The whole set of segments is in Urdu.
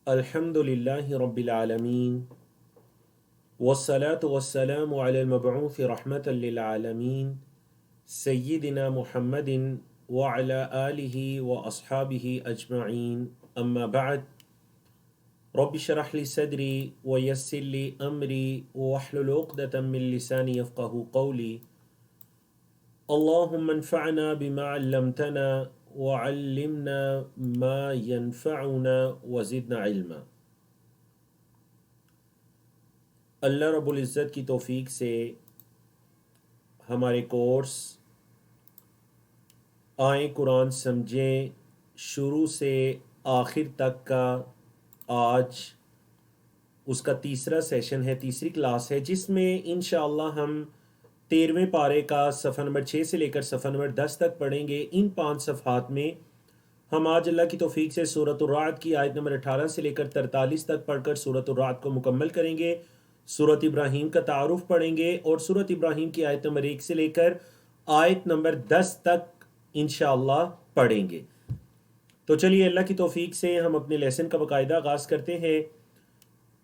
الحمد لله رب العالمين والصلاة والسلام على المبعوث رحمة للعالمين سيدنا محمد وعلى آله وأصحابه أجمعين أما بعد رب اشرح لي صدري ويسر لي أمري واحلل عقدة من لساني يفقه قولي اللهم انفعنا بما علمتنا وعلمنا ما ينفعنا وزدنا علما۔ اللہ رب العزت کی توفیق سے ہمارے کورس آئیں قرآن سمجھیں شروع سے آخر تک کا آج اس کا تیسرا سیشن ہے، تیسری کلاس ہے، جس میں انشاءاللہ ہم 13ویں پارے کا صفحہ نمبر 6 سے لے کر صفحہ نمبر 10 تک پڑھیں گے۔ ان 5 صفحات میں ہم آج اللہ کی توفیق سے سورۃ الرعد کی آیت نمبر 18 سے لے کر 43 تک پڑھ کر سورۃ الرعد کو مکمل کریں گے، سورۃ ابراہیم کا تعارف پڑھیں گے اور سورۃ ابراہیم کی آیت نمبر 1 سے لے کر آیت نمبر 10 تک انشاءاللہ پڑھیں گے۔ تو چلیے اللہ کی توفیق سے ہم اپنے لیسن کا باقاعدہ آغاز کرتے ہیں۔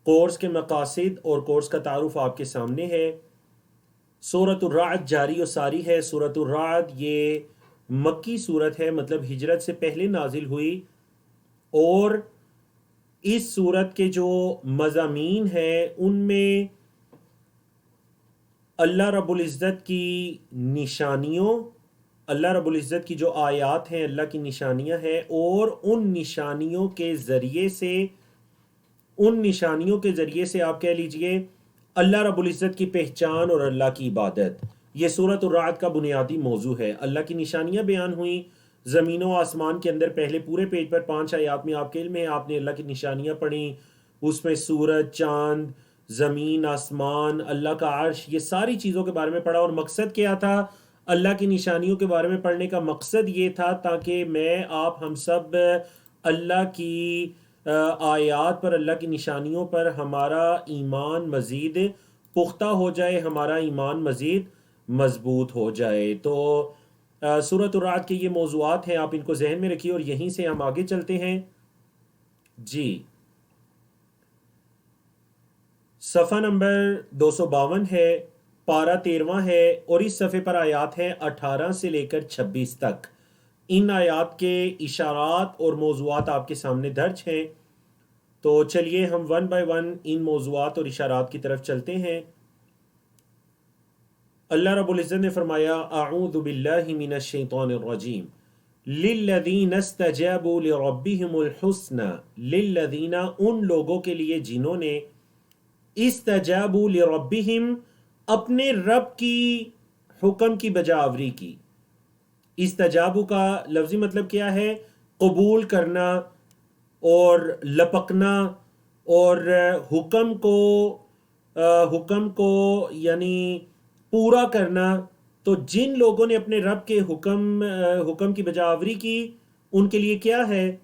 کورس کے مقاصد اور کورس کا تعارف آپ کے سامنے ہے۔ سورۃ الرعد جاری و ساری ہے۔ سورۃ الرعد یہ مکی سورت ہے، مطلب ہجرت سے پہلے نازل ہوئی، اور اس سورت کے جو مضامین ہیں ان میں اللہ رب العزت کی نشانیوں، اللہ رب العزت کی جو آیات ہیں اللہ کی نشانیاں ہیں، اور ان نشانیوں کے ذریعے سے آپ کہہ لیجئے اللہ رب العزت کی پہچان اور اللہ کی عبادت، یہ سورۃ الرعد کا بنیادی موضوع ہے۔ اللہ کی نشانیاں بیان ہوئیں زمین و آسمان کے اندر، پہلے پورے پیج پر 5 آیات میں آپ کے علم ہے آپ نے اللہ کی نشانیاں پڑھیں، اس میں سورج، چاند، زمین، آسمان، اللہ کا عرش، یہ ساری چیزوں کے بارے میں پڑھا۔ اور مقصد کیا تھا اللہ کی نشانیوں کے بارے میں پڑھنے کا؟ مقصد یہ تھا تاکہ میں آپ ہم سب اللہ کی آیات پر، اللہ کی نشانیوں پر ہمارا ایمان مزید پختہ ہو جائے، ہمارا ایمان مزید مضبوط ہو جائے۔ تو سورۃ الرعد کے یہ موضوعات ہیں، آپ ان کو ذہن میں رکھیے اور یہیں سے ہم آگے چلتے ہیں۔ جی، صفحہ نمبر 252 ہے، پارہ 13واں ہے، اور اس صفحے پر آیات ہیں 18 سے لے کر 26 تک۔ ان آیات کے اشارات اور موضوعات آپ کے سامنے درج ہیں، تو چلیے ہم 1 بائی 1 ان موضوعات اور اشارات کی طرف چلتے ہیں۔ اللہ رب العزت نے فرمایا اعوذ باللہ من الشیطان الرجیم للذین استجابوا لربهم الحسنى، للذین ان لوگوں کے لیے جنہوں نے استجابوا لربهم اپنے رب کی حکم کی بجاوری کی۔ استجابوا کا لفظی مطلب کیا ہے؟ قبول کرنا اور لپکنا، اور حکم کو یعنی پورا کرنا۔ تو جن لوگوں نے اپنے رب کے حکم کی بجاوری کی، ان کے لیے کیا ہے؟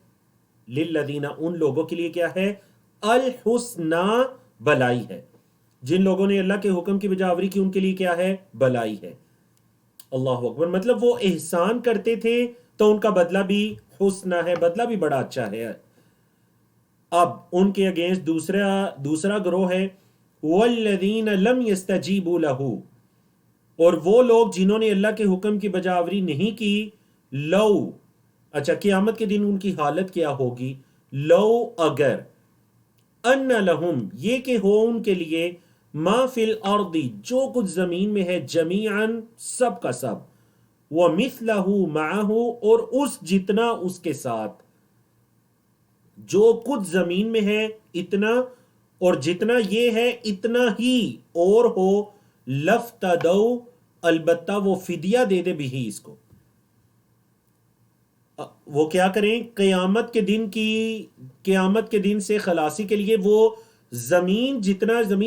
للذین ان لوگوں کے لیے کیا ہے؟ الحسنى بھلائی ہے۔ جن لوگوں نے اللہ کے حکم کی بجاوری کی ان کے لیے کیا ہے؟ بھلائی ہے۔ اللہ اکبر، مطلب وہ احسان کرتے تھے تو ان کا بدلہ بھی حسنہ ہے، بدلہ بھی بڑا اچھا ہے۔ اب ان کے اگینسٹ دوسرا گروہ ہے والذین لم یستجیبوا لہ، اور وہ لوگ جنہوں نے اللہ کے حکم کی بجاوری نہیں کی۔ لو، اچھا قیامت کے دن ان کی حالت کیا ہوگی؟ لو اگر، ان لہم یہ کہ ہو ان کے لیے، ما فی الارض جو کچھ زمین میں ہے، جمیعاً سب کا سب، ومثلہ معہ اور اس جتنا اس کے ساتھ، جو کچھ زمین میں ہے اتنا اور جتنا یہ ہے اتنا ہی اور ہو، لفتدو البتہ وہ فدیہ دے دے بھی اس کو، وہ کیا کریں؟ قیامت کے دن سے خلاصی کے لیے وہ زمین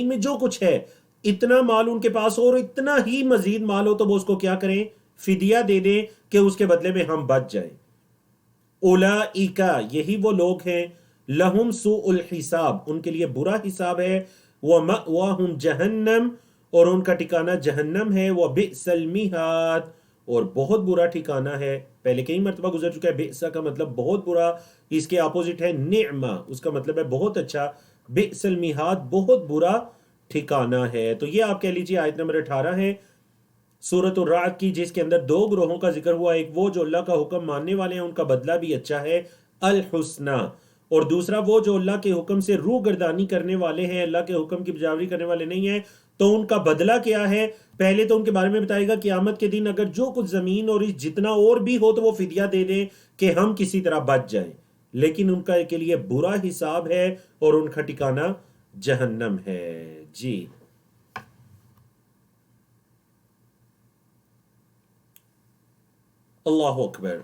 میں جو کچھ ہے اتنا مال ان کے پاس ہو اور اتنا ہی مزید مال ہو تو وہ اس کو کیا کریں؟ فدیہ دے دیں کہ اس کے بدلے میں ہم بچ جائیں۔ اولئک یہی وہ لوگ ہیں، لہم سوء الحساب ان کے لیے برا حساب ہے، ومأواہم جہنم اور ان کا ٹھکانہ جہنم ہے، وبئس المہاد اور بہت برا ٹھکانہ ہے. پہلے کئی مرتبہ گزر چکا ہے. بئس کا مطلب بہت برا، اس کے اپوزٹ ہے نعمہ، اس کا مطلب ہے بہت اچھا. بئس المہاد بہت برا ٹھکانہ ہے. تو یہ آپ کہہ لیجیے آیت نمبر 18 ہے سورۃ الرعد کی، جس کے اندر دو گروہوں کا ذکر ہوا. ایک وہ جو اللہ کا حکم ماننے والے ہیں، ان کا بدلہ بھی اچھا ہے الحسنہ، اور دوسرا وہ جو اللہ کے حکم سے روح گردانی کرنے والے ہیں، اللہ کے حکم کی بجاوری کرنے والے نہیں ہیں. تو ان کا بدلہ کیا ہے؟ پہلے تو ان کے بارے میں بتائے گا قیامت کے دن اگر جو کچھ زمین اور جتنا اور بھی ہو تو وہ فدیہ دے دیں کہ ہم کسی طرح بچ جائیں، لیکن ان کا کے لیے برا حساب ہے اور ان کا ٹھکانہ جہنم ہے. جی اللہ اکبر.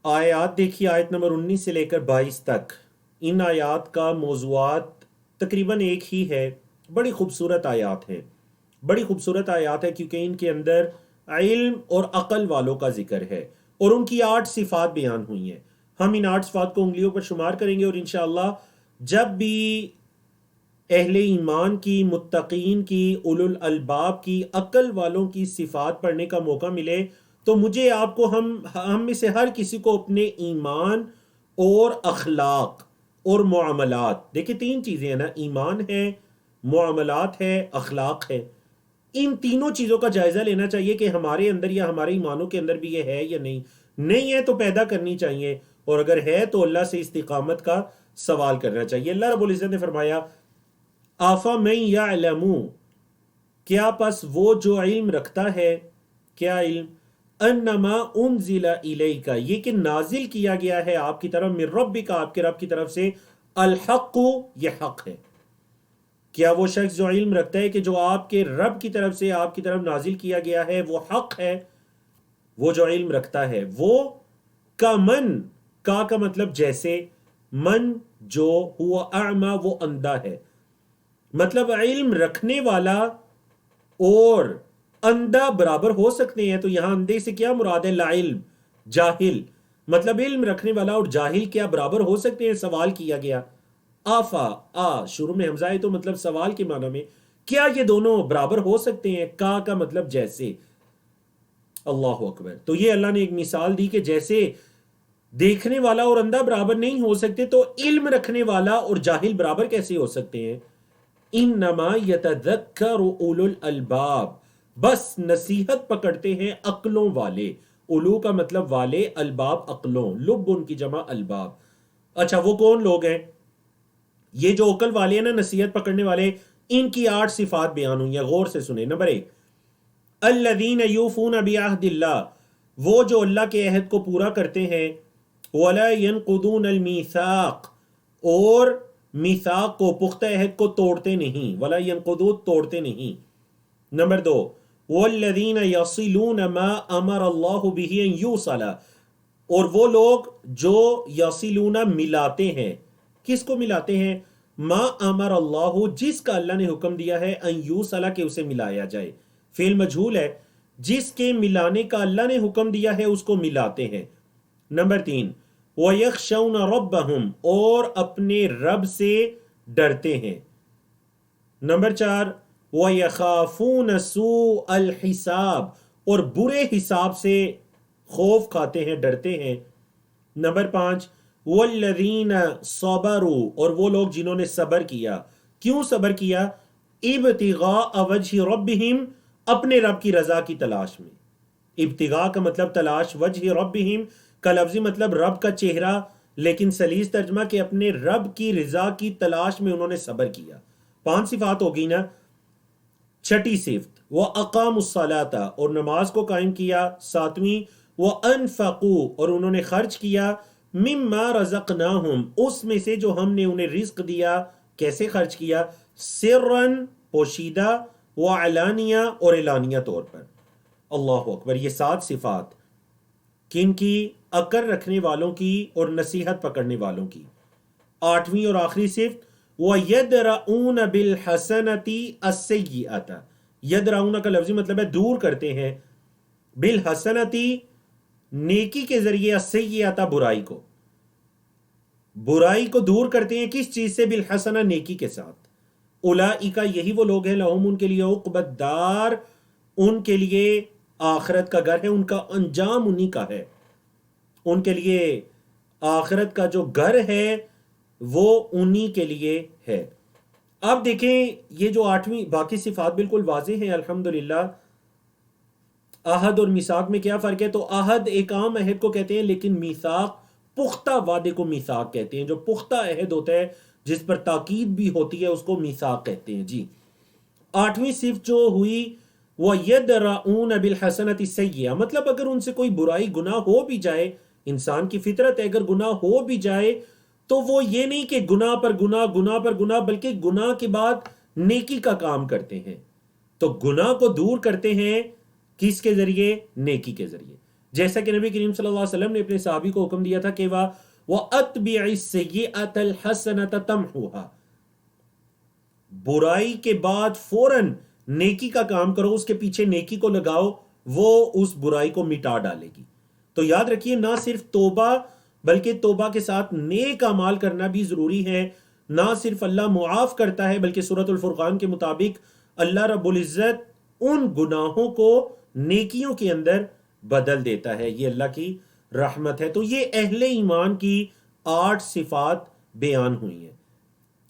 آیات دیکھیے، آیت نمبر 19 سے لے کر 22 تک. ان آیات کا موضوعات تقریباً ایک ہی ہے. بڑی خوبصورت آیات ہیں، بڑی خوبصورت آیات ہے، کیونکہ ان کے اندر علم اور عقل والوں کا ذکر ہے اور ان کی 8 صفات بیان ہوئی ہیں. ہم ان 8 صفات کو انگلیوں پر شمار کریں گے، اور انشاءاللہ جب بھی اہل ایمان کی، متقین کی، اولو الالباب کی، عقل والوں کی صفات پڑھنے کا موقع ملے تو مجھے آپ کو، ہم میں سے ہر کسی کو اپنے ایمان اور اخلاق اور معاملات، دیکھیں 3 چیزیں ہیں نا، ایمان ہے، معاملات ہے، اخلاق ہے، ان تینوں چیزوں کا جائزہ لینا چاہیے کہ ہمارے اندر یا ہمارے ایمانوں کے اندر بھی یہ ہے یا نہیں. نہیں ہے تو پیدا کرنی چاہیے، اور اگر ہے تو اللہ سے استقامت کا سوال کرنا چاہیے. اللہ رب العزت نے فرمایا آفا من یعلم، کیا پس وہ جو علم رکھتا ہے، کیا علم، انما انزل الیک، یہ کہ نازل کیا گیا ہے آپ کی طرف، من ربک، آپ کے رب کی طرف سے، الحق، یہ حق ہے. کیا وہ شخص جو علم رکھتا ہے کہ جو آپ کے رب کی طرف سے آپ کی طرف نازل کیا گیا ہے وہ حق ہے، وہ جو علم رکھتا ہے وہ کا من، کا مطلب جیسے، من جو ہوا اعما، وہ اندھا ہے. مطلب علم رکھنے والا اور اندھا برابر ہو سکتے ہیں. تو یہاں اندھے سے کیا مراد ہے؟ لا علم، جاہل. مطلب علم رکھنے والا اور جاہل کیا برابر ہو سکتے ہیں؟ سوال کیا گیا. آفا، شروع میں حمزہ ہے تو مطلب سوال کے معنی میں، کیا یہ دونوں برابر ہو سکتے ہیں؟ کا مطلب جیسے. اللہ اکبر. تو یہ اللہ نے ایک مثال دی کہ جیسے دیکھنے والا اور اندھا برابر نہیں ہو سکتے تو علم رکھنے والا اور جاہل برابر کیسے ہو سکتے ہیں؟ انما یتذکر اولو الالباب، بس نصیحت پکڑتے ہیں عقلوں والے. اولو کا مطلب والے، الباب عقلوں، لب ان کی جمع الباب. اچھا وہ کون لوگ ہیں؟ یہ جو عقل والے ہیں نا، نصیحت پکڑنے والے، ان کی 8 صفات بیان ہوئی ہیں. غور سے سنیں. نمبر 1، الذین یوفون بعہد اللہ، وہ جو اللہ کے عہد کو پورا کرتے ہیں، ولا ینقضون المیثاق، اور میثاق کو، پختہ عہد کو توڑتے نہیں، ولا ینقضون، توڑتے نہیں. نمبر 2، والذین یصلون ما امر اللہ بہ ان یوصل، اور وہ لوگ جو یصلون، ملاتے ہیں. کس کو ملاتے ہیں؟ ما امر اللہ، جس کا اللہ نے حکم دیا ہے، ان یوصل، کہ اسے ملایا جائے. فعل مجہول ہے، جس کے ملانے کا اللہ نے حکم دیا ہے اس کو ملاتے ہیں. نمبر 3، وَيَخْشَوْنَ رَبَّهُمْ، اور اپنے رب سے ڈرتے ہیں. نمبر 4، وَيَخَافُونَ سُوءَ الْحِسَابِ، اور برے حساب سے خوف کھاتے ہیں، ڈرتے ہیں. نمبر 5، وَالَّذِينَ صَبَرُوا، اور وہ لوگ جنہوں نے صبر کیا. کیوں صبر کیا؟ ابتغاء وجہ ربہم، اپنے رب کی رضا کی تلاش میں. ابتغاء کا مطلب تلاش، وجہ ربہم کا لفظی مطلب رب کا چہرہ، لیکن سلیس ترجمہ کہ اپنے رب کی رضا کی تلاش میں انہوں نے صبر کیا. 5 صفات ہو گئی نا. 6ٹھی صفت، وَأَقَامُوا الصَّلَاةَ، اور نماز کو قائم کیا. 7ویں، وَأَنفَقُوا، اور انہوں نے خرچ کیا. مِمَّا رَزَقْنَاهُمْ، اس میں سے جو ہم نے انہیں رزق دیا. کیسے خرچ کیا؟ سرًا، پوشیدہ، وعلانیہ، اور اعلانیہ طور پر. اللہ اکبر. یہ 7 صفات کن کی؟ عقل رکھنے والوں کی اور نصیحت پکڑنے والوں کی. 8ویں اور آخری صفت، وَيَدْرَؤُونَ بِالْحَسَنَةِ السَّيِّئَةَ، یدرعون کا لفظی مطلب ہے دور کرتے ہیں، بالحسنتی، نیکی کے ذریعے، السیئۃ، برائی کو. برائی کو دور کرتے ہیں کس چیز سے؟ بالحسنہ، نیکی کے ساتھ. اولئک، یہی وہ لوگ ہیں، لہم، ان کے لیے، عقبی الدار، ان کے لیے آخرت کا گھر ہے، ان کا انجام انہی کا ہے، ان کے لیے آخرت کا جو گھر ہے وہ انہی کے لیے ہے۔ اب دیکھیں یہ جو 8ویں، باقی صفات بالکل واضح ہیں الحمدللہ۔ عہد اور میثاق میں کیا فرق ہے؟ تو عہد ایک عام عہد کو کہتے ہیں، لیکن میثاق پختہ وعدے کو میثاق کہتے ہیں۔ جو پختہ عہد ہوتا ہے جس پر تاکید بھی ہوتی ہے اس کو میثاق کہتے ہیں۔ جی 8ویں صفت جو ہوئی وہ یدرؤون بالحسنۃ السیئہ، مطلب اگر ان سے کوئی برائی گناہ ہو بھی جائے، انسان کی فطرت ہے اگر گناہ ہو بھی جائے تو وہ یہ نہیں کہ گناہ پر گناہ، گناہ پر گناہ، بلکہ گناہ کے بعد نیکی کا کام کرتے ہیں۔ تو گناہ کو دور کرتے ہیں کس کے ذریعے؟ نیکی کے ذریعے۔ جیسا کہ نبی کریم صلی اللہ علیہ وسلم نے اپنے صحابی کو حکم دیا تھا کہ وَأَتْبِعِ السَّيِّئَةَ الْحَسَنَةَ تَمْحُوهَا، برائی کے بعد فوراً نیکی کا کام کرو، اس کے پیچھے نیکی کو لگاؤ، وہ اس برائی کو مٹا ڈالے گی۔ تو یاد رکھیے نہ صرف توبہ بلکہ توبہ کے ساتھ نیک اعمال کرنا بھی ضروری ہے۔ نہ صرف اللہ معاف کرتا ہے بلکہ سورۃ الفرقان کے مطابق اللہ رب العزت ان گناہوں کو نیکیوں کے اندر بدل دیتا ہے۔ یہ اللہ کی رحمت ہے۔ تو یہ اہل ایمان کی 8 صفات بیان ہوئی ہیں،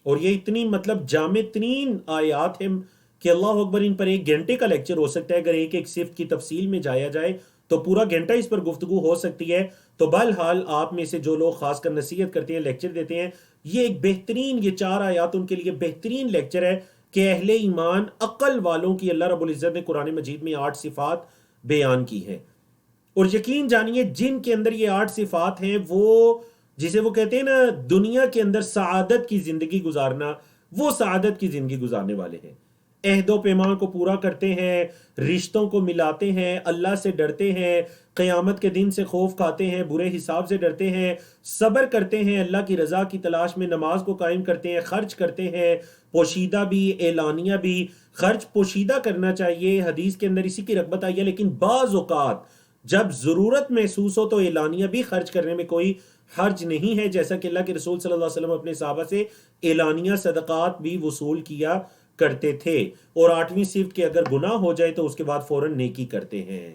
اور یہ اتنی مطلب جامع ترین آیات ہیں کہ اللہ اکبر، ان پر 1 گھنٹے کا لیکچر ہو سکتا ہے۔ اگر ایک ایک صفت کی تفصیل میں جایا جائے تو پورا گھنٹہ اس پر گفتگو ہو سکتی ہے۔ تو بہرحال آپ میں سے جو لوگ خاص کر نصیحت کرتے ہیں، لیکچر دیتے ہیں، یہ ایک بہترین، یہ 4 آیات ان کے لیے بہترین لیکچر ہے کہ اہل ایمان عقل والوں کی اللہ رب العزت نے قرآن مجید میں 8 صفات بیان کی ہیں۔ اور یقین جانیے جن کے اندر یہ 8 صفات ہیں، وہ جسے وہ کہتے ہیں نا دنیا کے اندر سعادت کی زندگی گزارنا، وہ سعادت کی زندگی گزارنے والے ہیں۔ عہد و پیمان کو پورا کرتے ہیں، رشتوں کو ملاتے ہیں، اللہ سے ڈرتے ہیں، قیامت کے دن سے خوف کھاتے ہیں، برے حساب سے ڈرتے ہیں، صبر کرتے ہیں، اللہ کی رضا کی تلاش میں نماز کو قائم کرتے ہیں، خرچ کرتے ہیں، پوشیدہ بھی اعلانیہ بھی۔ خرچ پوشیدہ کرنا چاہیے، حدیث کے اندر اسی کی رغبت آئی ہے، لیکن بعض اوقات جب ضرورت محسوس ہو تو اعلانیہ بھی خرچ کرنے میں کوئی حرج نہیں ہے، جیسا کہ اللہ کے رسول صلی اللہ علیہ وسلم اپنے صحابہ سے اعلانیہ صدقات بھی وصول کیا کرتے تھے۔ اور 8ویں صفت کہ اگر گناہ ہو جائے تو اس کے بعد فوراً نیکی کرتے ہیں۔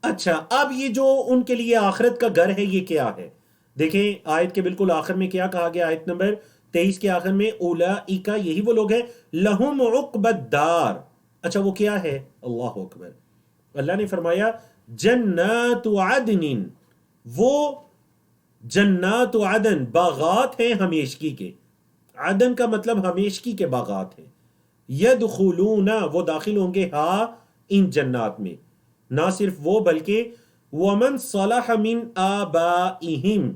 اچھا، اب یہ جو ان کے لیے آخرت کا گھر ہے یہ کیا ہے؟ دیکھیں آیت کے بالکل آخر میں کیا کہا گیا، آیت نمبر 23 کے آخر میں، اولئک، یہی وہ لوگ ہیں، لہم عقبی الدار۔ اچھا وہ کیا ہے؟ اللہ اکبر، اللہ نے فرمایا جنات عدن، وہ جنات عدن باغات ہیں ہمیشگی کے۔ عدن کا مطلب ہمیشگی کے باغات ہیں۔ یدخلون، وہ داخل ہوں گے، ہاں ان جنات میں۔ نہ صرف وہ بلکہ ومن صلح من آبائہم،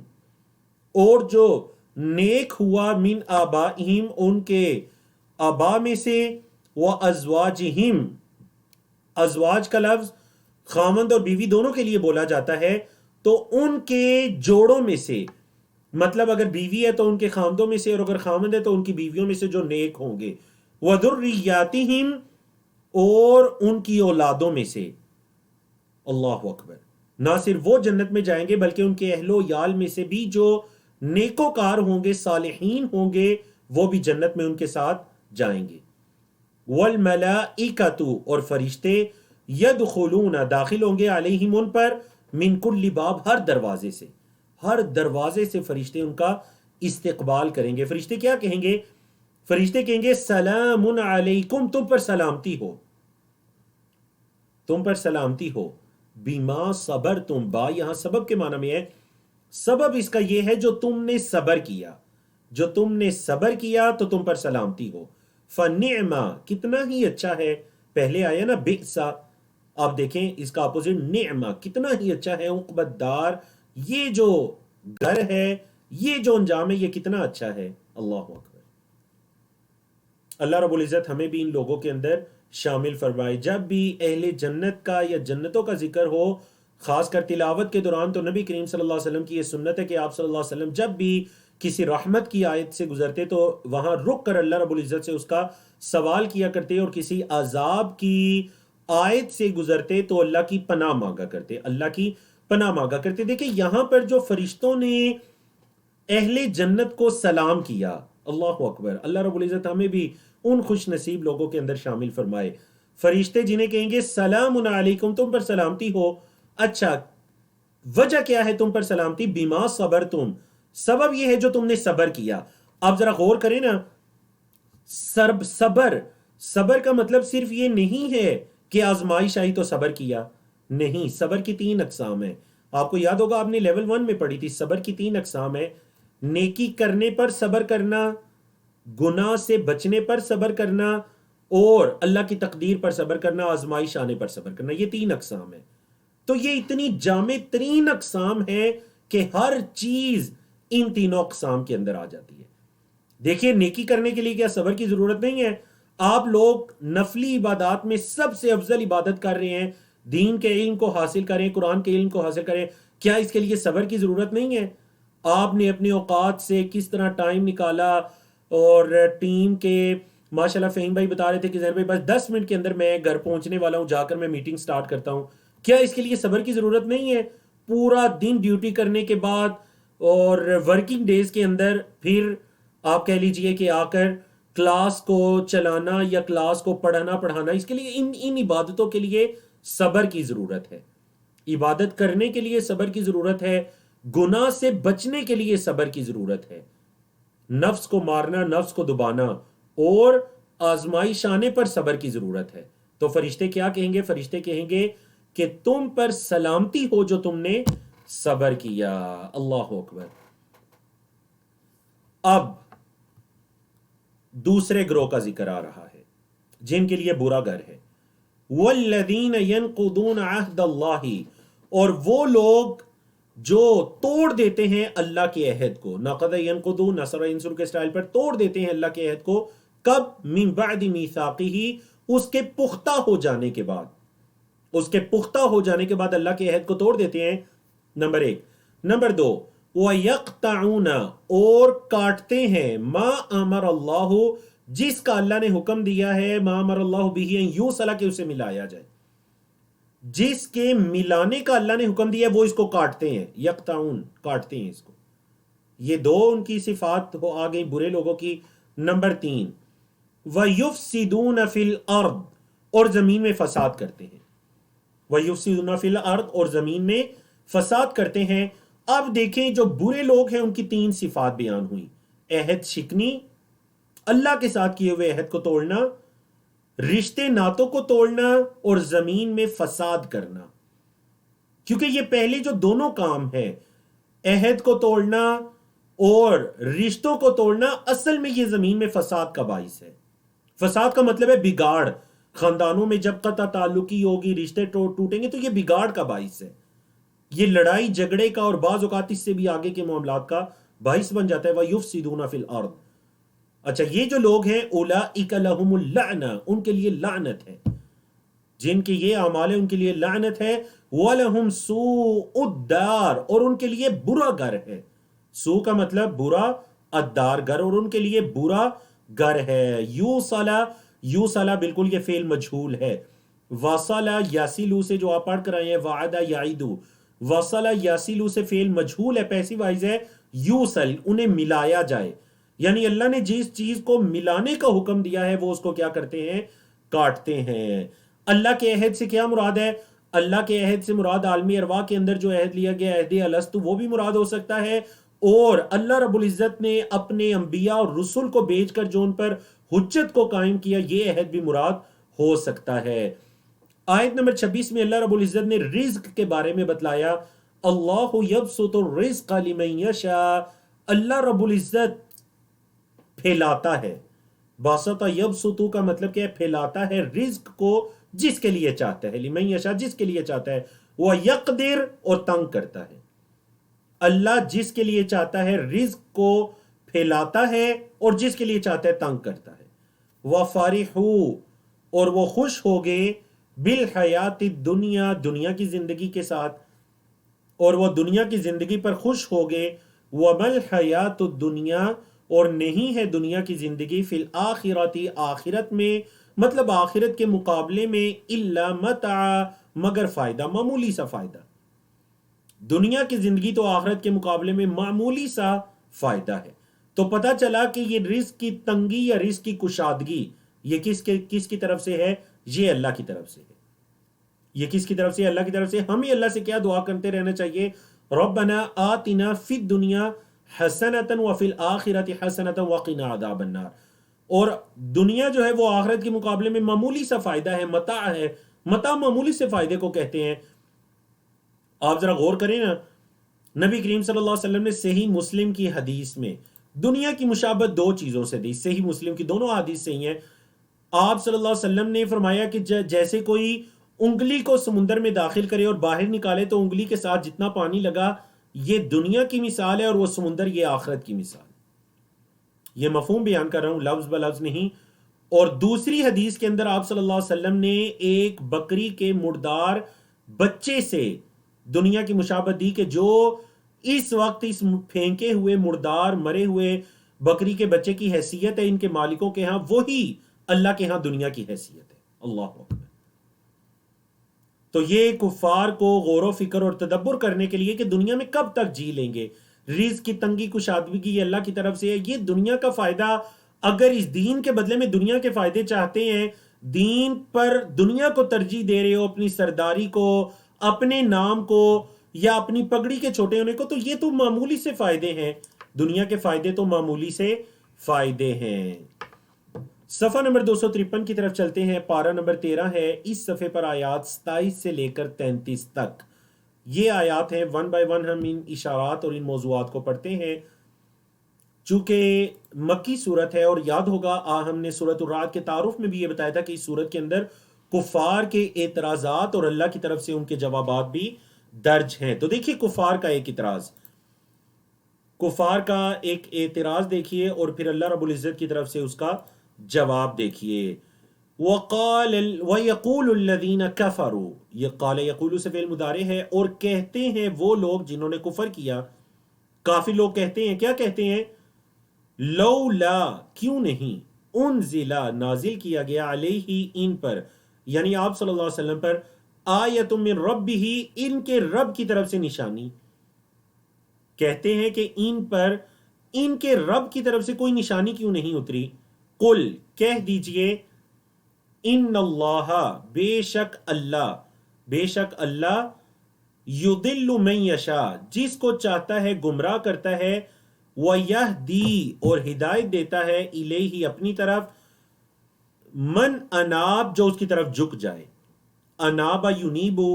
اور جو نیک ہوا، من آبائہم ان کے آبا میں سے، وازواجہم، ازواج کا لفظ خامند اور بیوی دونوں کے لیے بولا جاتا ہے، تو ان کے جوڑوں میں سے، مطلب اگر بیوی ہے تو ان کے خامدوں میں سے، اور اگر خامند ہے تو ان کی بیویوں میں سے جو نیک ہوں گے، وذریاتہم، اور ان کی اولادوں میں سے۔ اللہ اکبر، نہ صرف وہ جنت میں جائیں گے بلکہ ان کے اہل و یال میں سے بھی جو نیکوکار ہوں گے، صالحین ہوں گے، وہ بھی جنت میں ان کے ساتھ جائیں گے۔ والملائکۃ، اور فرشتے، یدخلون، داخل ہوں گے، علیہم ان پر، من کل باب، ہر دروازے سے، ہر دروازے سے فرشتے ان کا استقبال کریں گے۔ فرشتے کیا کہیں گے؟ فرشتے کہیں گے سلام علیکم، تم پر سلامتی ہو، تم پر سلامتی ہو، بما صبرتم، با یہاں سبب کے معنی میں ہے۔ سبب اس کا یہ ہے جو تم نے صبر کیا، جو تم نے صبر کیا تو تم پر سلامتی ہو۔ فنعما، کتنا ہی اچھا ہے، پہلے آیا نا بئسا، آپ دیکھیں اس کا اپوزٹ نعمہ، کتنا ہی اچھا ہے، عقبی الدار، یہ جو گھر ہے، یہ جو انجام ہے، یہ کتنا اچھا ہے۔ اللہ اکبر، اللہ رب العزت ہمیں بھی ان لوگوں کے اندر شامل فرمائے۔ جب بھی اہل جنت کا یا جنتوں کا ذکر ہو، خاص کر تلاوت کے دوران، تو نبی کریم صلی اللہ علیہ وسلم کی یہ سنت ہے کہ آپ صلی اللہ علیہ وسلم جب بھی کسی رحمت کی آیت سے گزرتے تو وہاں رک کر اللہ رب العزت سے اس کا سوال کیا کرتے، اور کسی عذاب کی آیت سے گزرتے تو اللہ کی پناہ مانگا کرتے، اللہ کی پناہ مانگا کرتے۔ دیکھیں یہاں پر جو فرشتوں نے اہل جنت کو سلام کیا، اللہ اکبر، اللہ رب العزت ہمیں بھی ان خوش نصیب لوگوں کے اندر شامل فرمائے۔ فرشتے جنہیں کہیں گے سلام علیکم، تم پر سلامتی ہو. اچھا وجہ کیا ہے تم پر سلامتی؟ بیما صبر تم، سبب یہ ہے جو تم نے صبر کیا. آپ ذرا غور کریں نا، صبر کا مطلب صرف یہ نہیں ہے کہ آزمائش آئی تو صبر کیا. نہیں، صبر کی 3 اقسام ہیں. آپ کو یاد ہوگا آپ نے لیول 1 میں پڑھی تھی. صبر کی 3 اقسام ہے: نیکی کرنے پر صبر کرنا، گناہ سے بچنے پر صبر کرنا، اور اللہ کی تقدیر پر صبر کرنا، آزمائش آنے پر صبر کرنا. یہ 3 اقسام ہیں. تو یہ اتنی جامع ترین اقسام ہے کہ ہر چیز ان تینوں اقسام کے اندر آ جاتی ہے. دیکھیے نیکی کرنے کے لیے کیا صبر کی ضرورت نہیں ہے؟ آپ لوگ نفلی عبادات میں سب سے افضل عبادت کر رہے ہیں، دین کے علم کو حاصل کریں، قرآن کے علم کو حاصل کریں، کیا اس کے لیے صبر کی ضرورت نہیں ہے؟ آپ نے اپنے اوقات سے کس طرح ٹائم نکالا، اور ٹیم کے ماشاءاللہ فہیم بھائی بتا رہے تھے کہ زہر بھائی بس 10 منٹ کے اندر میں گھر پہنچنے والا ہوں، جا کر میں میٹنگ سٹارٹ کرتا ہوں. کیا اس کے لیے صبر کی ضرورت نہیں ہے؟ پورا دن ڈیوٹی کرنے کے بعد اور ورکنگ ڈیز کے اندر پھر آپ کہہ لیجئے کہ آ کر کلاس کو چلانا یا کلاس کو پڑھانا، اس کے لیے ان عبادتوں کے لیے صبر کی ضرورت ہے. عبادت کرنے کے لیے صبر کی ضرورت ہے، گناہ سے بچنے کے لیے صبر کی ضرورت ہے، نفس کو مارنا، نفس کو دبانا، اور آزمائش آنے پر صبر کی ضرورت ہے. تو فرشتے کیا کہیں گے؟ فرشتے کہیں گے کہ تم پر سلامتی ہو جو تم نے صبر کیا. اللہ اکبر. اب دوسرے گروہ کا ذکر آ رہا ہے جن کے لیے برا گھر ہے. وَالَّذِينَ يَنْقُضُونَ عَهْدَ اللَّهِ، اور وہ لوگ جو توڑ دیتے ہیں اللہ کے عہد کو. نَقَضَ يَنْقُضُ نصر ينصر کے سٹائل پر توڑ دیتے ہیں اللہ کے عہد کو. کب؟ مِن بَعْدِ مِيثَاقِهِ، اس کے پختہ ہو جانے کے بعد. اس کے پختہ ہو جانے کے بعد اللہ کے عہد کو توڑ دیتے ہیں. نمبر 1. نمبر 2، وَيَقْطَعُونَ، اور کاٹتے ہیں، مَا أَمَرَ اللَّهُ، جس کا اللہ نے حکم دیا ہے، مَا أَمَرَ اللَّهُ بِهِ أَن يُوصَلَ، کہ اسے ملایا جائے. جس کے ملانے کا اللہ نے حکم دیا وہ اس کو کاٹتے ہیں. یقطعون، کاٹتے ہیں اس کو. یہ 2 ان کی صفات آ گئی برے لوگوں کی. نمبر 3، وَيُفْسِدُونَ فِي الْأَرْضِ، اور زمین میں فساد کرتے ہیں. وَيُفْسِدُونَ فِي الْأَرْضِ، اور زمین میں فساد کرتے ہیں. اب دیکھیں جو برے لوگ ہیں ان کی 3 صفات بیان ہوئی: عہد شکنی، اللہ کے ساتھ کیے ہوئے عہد کو توڑنا، رشتے ناتوں کو توڑنا، اور زمین میں فساد کرنا. کیونکہ یہ پہلے جو دونوں کام ہیں، عہد کو توڑنا اور رشتوں کو توڑنا، اصل میں یہ زمین میں فساد کا باعث ہے. فساد کا مطلب ہے بگاڑ. خاندانوں میں جب قطع تعلقی ہوگی، رشتے ٹوٹیں گے، تو یہ بگاڑ کا باعث ہے. یہ لڑائی جھگڑے کا اور بعض اوقات اس سے بھی آگے کے معاملات کا باعث بن جاتا ہے. وَيُفْسِدُونَ فِي الْأَرْضِ. اچھا یہ جو لوگ ہیں، اولئک لہم اللعنہ، ان کے لیے لعنت ہے. جن کے یہ اعمال ہیں ان کے لیے لعنت ہے. وَلَهُمْ سُوءُ الدَّارِ، اور ان کے لیے برا گھر ہے. سو کا مطلب برا، الدار گھر، اور ان کے لیے برا گھر ہے. یوصلہ بالکل یہ فعل مجھول ہے. وصلہ یاسلو سے جو آپ پڑھ کر آئے ہیں، وعدہ یعیدو، وصلہ یاسلو سے فعل مجھول ہے، پیسیو وائز ہے. یوصل، انہیں ملایا جائے. یعنی اللہ نے جس چیز کو ملانے کا حکم دیا ہے وہ اس کو کیا کرتے ہیں؟ کاٹتے ہیں. اللہ کے عہد سے کیا مراد ہے؟ اللہ کے عہد سے مراد عالمی ارواح کے اندر جو عہد لیا گیا، عہد الست، وہ بھی مراد ہو سکتا ہے. اور اللہ رب العزت نے اپنے انبیاء اور رسول کو بھیج کر جو ان پر حجت کو قائم کیا، یہ عہد بھی مراد ہو سکتا ہے. آیت نمبر 26 میں اللہ رب العزت نے رزق کے بارے میں بتلایا. اللہ یبسط الرزق لمن یشاء، اللہ رب العزت پھیلاتا ہے. باسط یبسط کا مطلب کیا ہے؟ پھیلاتا ہے رزق کو جس کے لیے چاہتا ہے. لمن یشاء، جس کے لیے چاہتا ہے. وہ یقدر، اور تنگ کرتا ہے. اللہ جس کے لیے چاہتا ہے رزق کو پھیلاتا ہے، اور جس کے لیے چاہتا ہے تنگ کرتا ہے. وَفَرِحُوا، اور وہ خوش ہو گئے، بالحیات الدنیا، دنیا کی زندگی کے ساتھ، اور وہ دنیا کی زندگی پر خوش ہو گئے. وَمَا الْحَيَاةُ الدُّنْيَا، اور نہیں ہے دنیا کی زندگی، فی الآخرۃ، آخرت میں، مطلب آخرت کے مقابلے میں، الا متاع، مگر فائدہ، معمولی سا فائدہ. دنیا کی زندگی تو آخرت کے مقابلے میں معمولی سا فائدہ ہے. تو پتہ چلا کہ یہ رزق کی تنگی یا رزق کی کشادگی یہ کس کی طرف سے ہے؟ یہ اللہ کی طرف سے ہے. یہ کس کی طرف سے؟ اللہ کی طرف سے. ہمیں اللہ سے کیا دعا کرتے رہنا چاہیے؟ ربنا آتنا فی الدنیا حسنۃ وفی الآخرۃ حسنۃ وقنا عذاب النار. اور دنیا جو ہے وہ آخرت کے مقابلے میں معمولی سا فائدہ ہے، متاع ہے. متاع معمولی سے فائدے کو کہتے ہیں. آپ ذرا غور کریں نا، نبی کریم صلی اللہ علیہ وسلم نے صحیح مسلم کی حدیث میں دنیا کی مشابہت دو چیزوں سے دی. صحیح مسلم کی دونوں حدیث صحیح ہیں. آپ صلی اللہ علیہ وسلم نے فرمایا کہ جیسے کوئی انگلی کو سمندر میں داخل کرے اور باہر نکالے تو انگلی کے ساتھ جتنا پانی لگا، یہ دنیا کی مثال ہے، اور وہ سمندر یہ آخرت کی مثال. یہ مفہوم بیان کر رہا ہوں، لفظ بلفظ نہیں. اور دوسری حدیث کے اندر آپ صلی اللہ علیہ وسلم نے ایک بکری کے مردار بچے سے دنیا کی مشابہت دی کہ جو اس وقت اس پھینکے ہوئے مردار مرے ہوئے بکری کے بچے کی حیثیت ہے ان کے مالکوں کے ہاں، وہی اللہ کے ہاں دنیا کی حیثیت ہے. اللہ اکبر. تو یہ کفار کو غور و فکر اور تدبر کرنے کے لیے کہ دنیا میں کب تک جی لیں گے. رزق کی تنگی کشادگی یہ اللہ کی طرف سے ہے. یہ دنیا کا فائدہ، اگر اس دین کے بدلے میں دنیا کے فائدے چاہتے ہیں، دین پر دنیا کو ترجیح دے رہے ہو، اپنی سرداری کو، اپنے نام کو، یا اپنی پگڑی کے چھوٹے ہونے کو، تو یہ تو معمولی سے فائدے ہیں. دنیا کے فائدے تو معمولی سے فائدے ہیں. صفحہ نمبر 253 کی طرف چلتے ہیں. پارہ نمبر 13 ہے. اس صفحے پر آیات 27 سے لے کر 33 تک یہ آیات ہیں. ون بائی ون ہم ان اشارات اور ان موضوعات کو پڑھتے ہیں. چونکہ مکی صورت ہے، اور یاد ہوگا ہم نے سورۃ الرعد کے تعارف میں بھی یہ بتایا تھا کہ اس صورت کے اندر کفار کے اعتراضات اور اللہ کی طرف سے ان کے جوابات بھی درج ہیں. تو دیکھیے کفار کا ایک اعتراض، کفار کا ایک اعتراض دیکھیے، اور پھر اللہ رب العزت کی طرف سے اس کا جواب دیکھیے. وَيَقُولُ الَّذِينَ كَفَرُوا، یہ قال یقول سے فعل مضارع ہے. اور کہتے ہیں وہ لوگ جنہوں نے کفر کیا، کافی لوگ کہتے ہیں، کیا کہتے ہیں؟ لولا، کیوں نہیں، انزل، نازل کیا گیا، علیہ، ان پر، یعنی آپ صلی اللہ علیہ وسلم پر، آیۃ من ربہ، ان کے رب کی طرف سے نشانی. کہتے ہیں کہ ان پر ان کے رب کی طرف سے کوئی نشانی کیوں نہیں اتری. قل، کہہ دیجئے، ان اللہ، بے شک اللہ، یضل من یشاء، جس کو چاہتا ہے گمراہ کرتا ہے، وَيَهْدِي، اور ہدایت دیتا ہے، الیہ، اپنی طرف، من اناب، جو اس کی طرف جھک جائے. انابا یونیبو،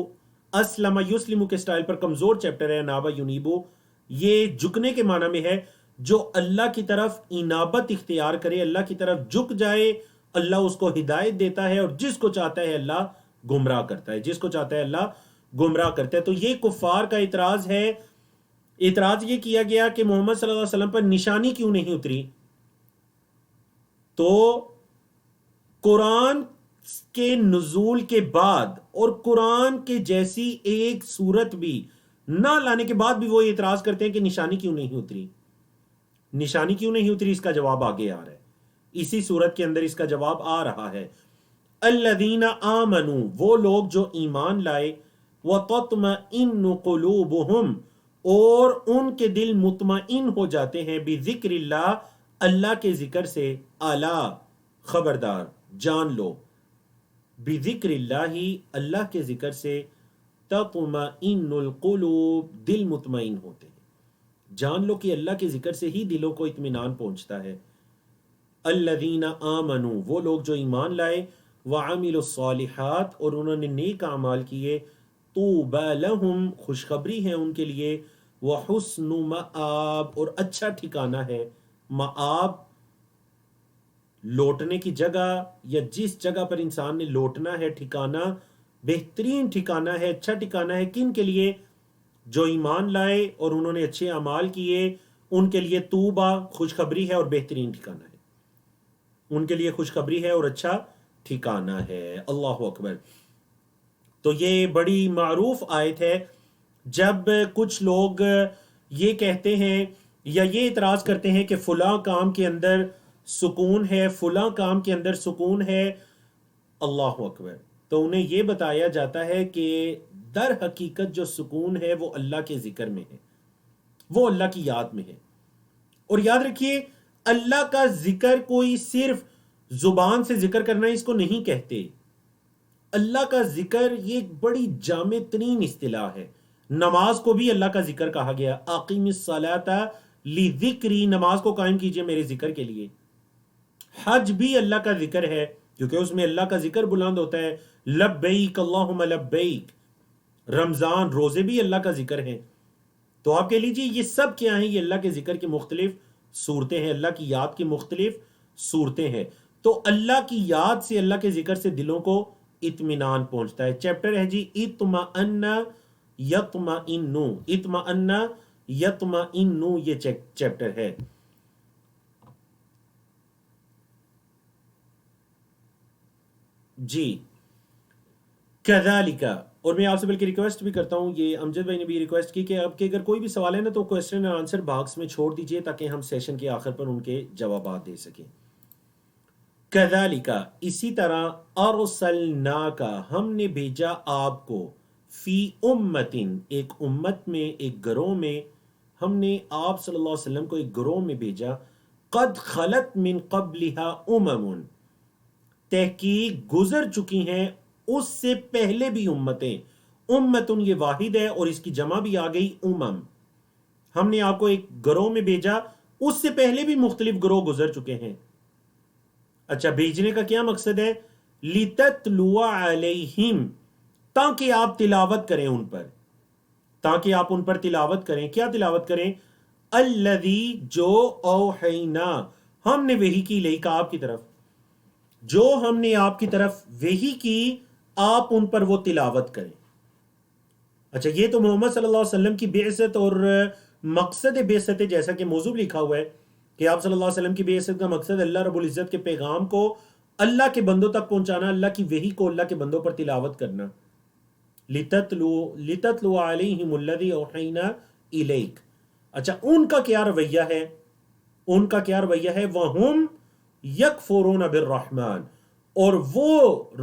اسلم یسلم کے سٹائل پر کمزور چیپٹر ہے. انابا یونیبو یہ جھکنے کے معنی میں ہے، جو اللہ کی طرف انابت اختیار کرے، اللہ کی طرف جھک جائے، اللہ اس کو ہدایت دیتا ہے، اور جس کو چاہتا ہے اللہ گمراہ کرتا ہے، جس کو چاہتا ہے اللہ گمراہ کرتا ہے. تو یہ کفار کا اعتراض ہے. اعتراض یہ کیا گیا کہ محمد صلی اللہ علیہ وسلم پر نشانی کیوں نہیں اتری. تو قرآن کے نزول کے بعد اور قرآن کے جیسی ایک صورت بھی نہ لانے کے بعد بھی وہ اعتراض کرتے ہیں کہ نشانی کیوں نہیں اتری. نشانی کیوں نہیں اتری، اس کا جواب آگے آ رہا ہے، اسی صورت کے اندر اس کا جواب آ رہا ہے. الذین آمنوا، وہ لوگ جو ایمان لائے، وتطمئن قلوبہم، اور ان کے دل مطمئن ہو جاتے ہیں، بذکر اللہ، اللہ کے ذکر سے. الا، خبردار، جان لو، بذکر اللہ، اللہ کے ذکر سے، تطمئن القلوب، دل مطمئن ہوتے ہیں. جان لو کہ اللہ کے ذکر سے ہی دلوں کو اطمینان پہنچتا ہے. الذین آمنوا، وہ لوگ جو ایمان لائے، وعملوا الصالحات، اور انہوں نے نیک اعمال کیے، طوبی لہم، خوشخبری ہے ان کے لیے، وحسن مآب، اور اچھا ٹھکانہ ہے. مآب، لوٹنے کی جگہ، یا جس جگہ پر انسان نے لوٹنا ہے، ٹھکانہ، بہترین ٹھکانہ ہے، اچھا ٹھکانہ ہے. کن کے لیے؟ جو ایمان لائے اور انہوں نے اچھے اعمال کیے، ان کے لیے طوبہ، خوشخبری ہے اور بہترین ٹھکانہ ہے. ان کے لیے خوشخبری ہے اور اچھا ٹھکانہ ہے. اللہ اکبر. تو یہ بڑی معروف آیت ہے. جب کچھ لوگ یہ کہتے ہیں یا یہ اعتراض کرتے ہیں کہ فلاں کام کے اندر سکون ہے، فلاں کام کے اندر سکون ہے، اللہ اکبر، تو انہیں یہ بتایا جاتا ہے کہ در حقیقت جو سکون ہے وہ اللہ کے ذکر میں ہے، وہ اللہ کی یاد میں ہے. اور یاد رکھیے، اللہ کا ذکر کوئی صرف زبان سے ذکر کرنا اس کو نہیں کہتے. اللہ کا ذکر یہ ایک بڑی جامع ترین اصطلاح ہے. نماز کو بھی اللہ کا ذکر کہا گیا. اقیم الصلاۃ لذکری، نماز کو قائم کیجئے میرے ذکر کے لیے. حج بھی اللہ کا ذکر ہے کیونکہ اس میں اللہ کا ذکر بلند ہوتا ہے. لبیک اللہم لبیک. رمضان، روزے بھی اللہ کا ذکر ہیں. تو آپ کہہ لیجئے یہ سب کیا ہیں؟ یہ اللہ کے ذکر کی مختلف صورتیں ہیں، اللہ کی یاد کی مختلف صورتیں ہیں. تو اللہ کی یاد سے، اللہ کے ذکر سے دلوں کو اطمینان پہنچتا ہے. چیپٹر ہے جی اطمئن یطمئن. اطمئن یطمئن یہ چیپٹر ہے. جی کذالک. اور میں آپ سے بلکہ ریکویسٹ بھی کرتا ہوں، یہ امجد بھائی نے بھی ریکویسٹ کی کہ اب کہ اگر کوئی بھی سوال ہے نا تو کوسچن اور آنسر باکس میں چھوڑ دیجئے تاکہ ہم سیشن کے آخر پر ان کے جوابات دے سکیں. کذالک اسی طرح، ارسلناک ہم نے بھیجا آپ کو، فی امتن ایک امت میں، ایک گروہ میں. ہم نے آپ صلی اللہ علیہ وسلم کو ایک گروہ میں بھیجا. قد خلت من قبلها امم، تحقیق گزر چکی ہیں اس سے پہلے بھی امتیں. امتن یہ واحد ہے اور اس کی جمع بھی آ گئی امم. ہم نے آپ کو ایک گروہ میں بھیجا، اس سے پہلے بھی مختلف گروہ گزر چکے ہیں. اچھا، بھیجنے کا کیا مقصد ہے؟ لِتَتْلُوَ عَلَيْهِمْ، تاکہ آپ تلاوت کریں ان پر، تاکہ آپ ان پر تلاوت کریں. کیا تلاوت کریں؟ الَّذِي جو اوحینا، ہم نے وحی کی، لئی کا آپ کی طرف، جو ہم نے آپ کی طرف وحی کی، آپ ان پر وہ تلاوت کریں. اچھا، یہ تو محمد صلی اللہ علیہ وسلم کی بعثت اور مقصد بعثت، جیسا کہ موضوع لکھا ہوا ہے کہ آپ صلی اللہ علیہ وسلم کی بعثت کا مقصد اللہ رب العزت کے پیغام کو اللہ کے بندوں تک پہنچانا، اللہ کی وحی کو اللہ کے بندوں پر تلاوت کرنا. لِتَتْلُوَ عَلَيْهِمُ الَّذِي أَوْحَيْنَا إِلَيْكَ. اچھا، ان کا کیا رویہ ہے؟ ان کا کیا رویہ ہے؟ وَهُمْ يَكْفُرُونَ بِالرَّحْمَنِ، اور وہ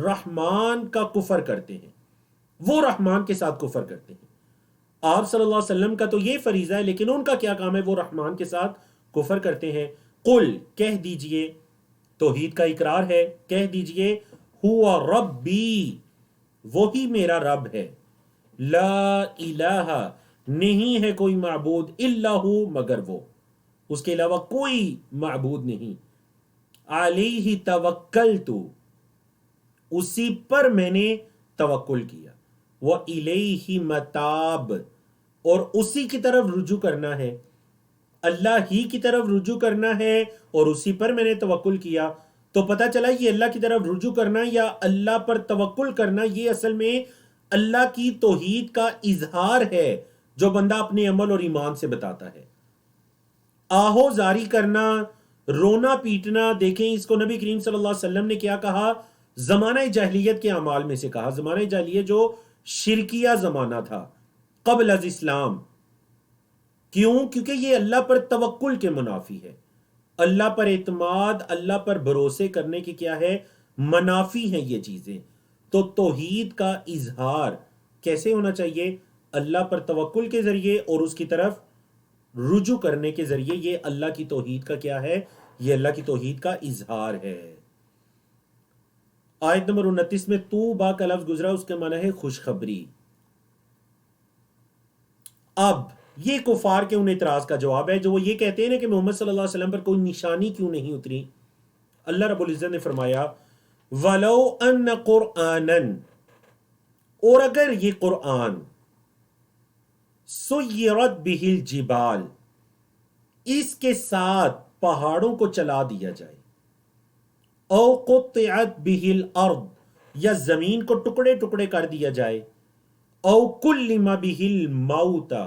رحمان کا کفر کرتے ہیں، وہ رحمان کے ساتھ کفر کرتے ہیں. آپ صلی اللہ علیہ وسلم کا تو یہ فریضہ ہے، لیکن ان کا کیا کام ہے؟ وہ رحمان کے ساتھ کفر کرتے ہیں. قل، کہہ دیجئے، توحید کا اقرار ہے، کہہ دیجئے، ہوا ربی، وہی میرا رب ہے. لا الہ، نہیں ہے کوئی معبود، الا ہو، مگر وہ، اس کے علاوہ کوئی معبود نہیں. علیہ توکلت، اسی پر میں نے توکل کیا. وَإِلَيْهِ مَتَاب، اور اسی کی طرف رجوع کرنا ہے، اللہ ہی کی طرف رجوع کرنا ہے، اور اسی پر میں نے توکل کیا. تو پتہ چلا یہ اللہ کی طرف رجوع کرنا یا اللہ پر توکل کرنا، یہ اصل میں اللہ کی توحید کا اظہار ہے جو بندہ اپنے عمل اور ایمان سے بتاتا ہے. آہو زاری کرنا، رونا پیٹنا، دیکھیں اس کو نبی کریم صلی اللہ علیہ وسلم نے کیا کہا؟ زمانہ جاہلیت کے اعمال میں سے کہا. زمانہ جاہلیت جو شرکیہ زمانہ تھا قبل از اسلام. کیوں؟ کیونکہ یہ اللہ پر توکل کے منافی ہے. اللہ پر اعتماد، اللہ پر بھروسے کرنے کی کیا ہے؟ منافی ہیں یہ چیزیں. تو توحید کا اظہار کیسے ہونا چاہیے؟ اللہ پر توکل کے ذریعے اور اس کی طرف رجوع کرنے کے ذریعے. یہ اللہ کی توحید کا کیا ہے؟ یہ اللہ کی توحید کا اظہار ہے. آیت نمبر 29 میں توبہ کا لفظ گزرا، اس کا معنی ہے خوشخبری. اب یہ کفار کے ان اعتراض کا جواب ہے جو وہ یہ کہتے ہیں کہ محمد صلی اللہ علیہ وسلم پر کوئی نشانی کیوں نہیں اتری. اللہ رب العزت نے فرمایا وَلَوْ أَنَّ قُرْآنًا، اور اگر یہ قرآن سُيِّرَتْ بِهِ الْجِبَالِ، اس کے ساتھ پہاڑوں کو چلا دیا جائے، او قطعت به الارض، یا زمین کو ٹکڑے ٹکڑے کر دیا جائے، او کلم به الموتى،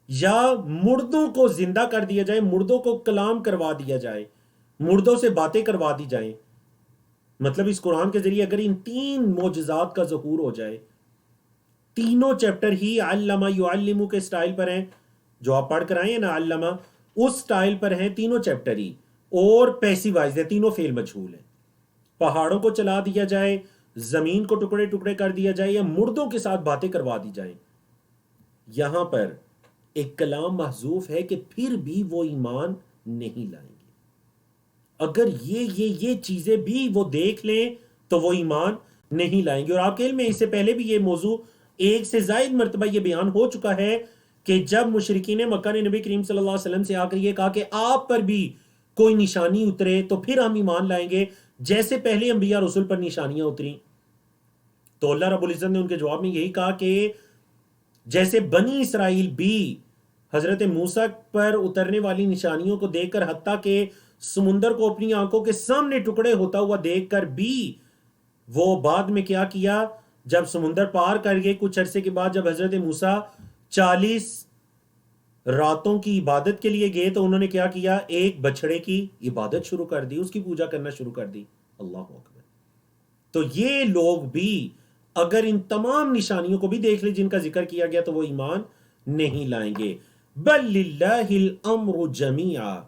یا مردوں کو زندہ کر دیا جائے، مردوں کو کلام کروا دیا جائے، مردوں سے باتیں کروا دی جائیں. مطلب اس قرآن کے ذریعے اگر ان تین معجزات کا ظہور ہو جائے، تینوں چیپٹر ہی علمہ یعلم کے سٹائل پر ہیں، جو آپ پڑھ کر آئے ہیں نا علمہ، اس سٹائل پر ہیں تینوں چیپٹر ہی، اور پیسیو وائز ہے، تینوں فعل مجہول ہیں. پہاڑوں کو چلا دیا جائے، زمین کو ٹکڑے ٹکڑے کر دیا جائے، یا مردوں کے ساتھ باتیں کروا دی جائیں. یہاں پر ایک کلام محذوف ہے کہ پھر بھی وہ ایمان نہیں لائیں گے. اگر یہ چیزیں بھی وہ دیکھ لیں تو وہ ایمان نہیں لائیں گے. اور آپ کے علم میں اس سے پہلے بھی یہ موضوع ایک سے زائد مرتبہ یہ بیان ہو چکا ہے کہ جب مشرکین مکہ نے نبی کریم صلی اللہ علیہ وسلم سے آ کر یہ کہا کہ آپ پر بھی کوئی نشانی اترے تو پھر ہم ایمان لائیں گے، جیسے پہلے انبیاء رسول پر نشانیاں اتریں، تو اللہ رب العزت نے ان کے جواب میں یہی کہا کہ جیسے بنی اسرائیل بھی حضرت موسیٰ پر اترنے والی نشانیوں کو دیکھ کر، حتیٰ کہ سمندر کو اپنی آنکھوں کے سامنے ٹکڑے ہوتا ہوا دیکھ کر بھی وہ بعد میں کیا کیا، جب سمندر پار کر گئے کچھ عرصے کے بعد، جب حضرت موسیٰ 40 راتوں کی عبادت کے لیے گئے تو انہوں نے کیا کیا، ایک بچڑے کی عبادت شروع کر دی، اس کی پوجا کرنا شروع کر دی. اللہ اکبر. تو یہ لوگ بھی اگر ان تمام نشانیوں کو بھی دیکھ لیں جن کا ذکر کیا گیا تو وہ ایمان نہیں لائیں گے. بل للہ الامر جمیعا،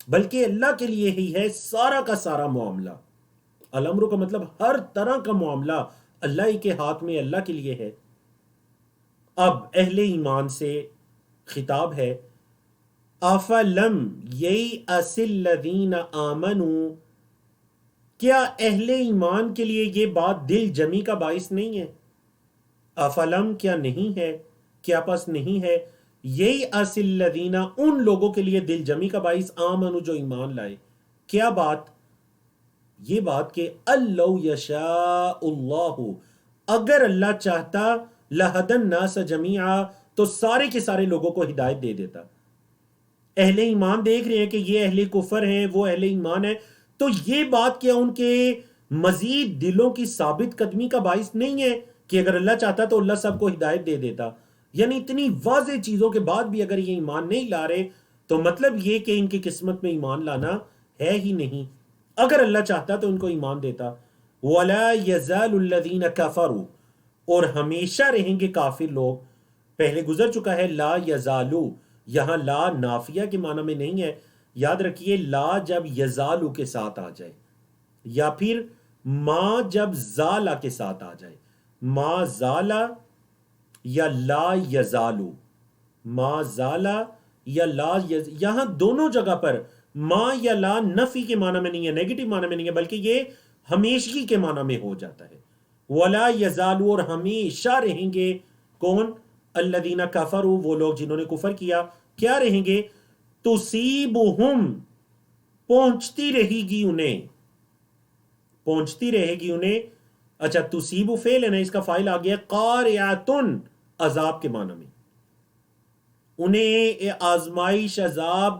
بلکہ اللہ کے لیے ہی ہے سارا کا سارا معاملہ. الامر کا مطلب ہر طرح کا معاملہ اللہ ہی کے ہاتھ میں، اللہ کے لیے ہے. اب اہل ایمان سے خطاب ہے، افلم ییأس الذین آمنوا، کیا اہل ایمان کے لیے یہ بات دل جمی کا باعث نہیں ہے؟ افلم کیا نہیں ہے، کیا پس نہیں ہے، ییأس الذین ان لوگوں کے لیے دل جمی کا باعث، آمنوا جو ایمان لائے. کیا بات؟ یہ بات کہ اللو یشاء اللہ، اگر اللہ چاہتا، لہدی الناس جمیعا، تو سارے کے سارے لوگوں کو ہدایت دے دیتا. اہل ایمان دیکھ رہے ہیں کہ یہ اہل کفر ہیں، وہ اہل ایمان ہیں، تو یہ بات کیا ان کے مزید دلوں کی ثابت قدمی کا باعث نہیں ہے کہ اگر اللہ چاہتا تو اللہ سب کو ہدایت دے دیتا؟ یعنی اتنی واضح چیزوں کے بعد بھی اگر یہ ایمان نہیں لا رہے تو مطلب یہ کہ ان کی قسمت میں ایمان لانا ہے ہی نہیں. اگر اللہ چاہتا تو ان کو ایمان دیتا. وَلَا يَزَالُ الَّذِينَ كَفَرُوا، اور ہمیشہ رہیں گے کافر لوگ. پہلے گزر چکا ہے لا یزالو، یہاں لا نافیہ کے معنی میں نہیں ہے. یاد رکھیے لا جب یزالو کے ساتھ آ جائے یا پھر ما جب زالا کے ساتھ آ جائے، ما زالا یا لا یزالو، ما زالا یا لا یہاں دونوں جگہ پر ما یا لا نفی کے معنی میں نہیں ہے، نیگیٹو معنی میں نہیں ہے، بلکہ یہ ہمیشگی کے معنی میں ہو جاتا ہے. ولا یزالو، اور ہمیشہ رہیں گے کون؟ الذین کفروا، وہ لوگ جنہوں نے کفر کیا. کیا رہیں گے؟ تصیبہم، پہنچتی رہے گی انہیں، پہنچتی رہے گی انہیں. اچھا تصیب فعل ہے نا، اس کا فاعل آ گیا قارعۃن، عذاب کے معنی میں. انہیں آزمائش، عذاب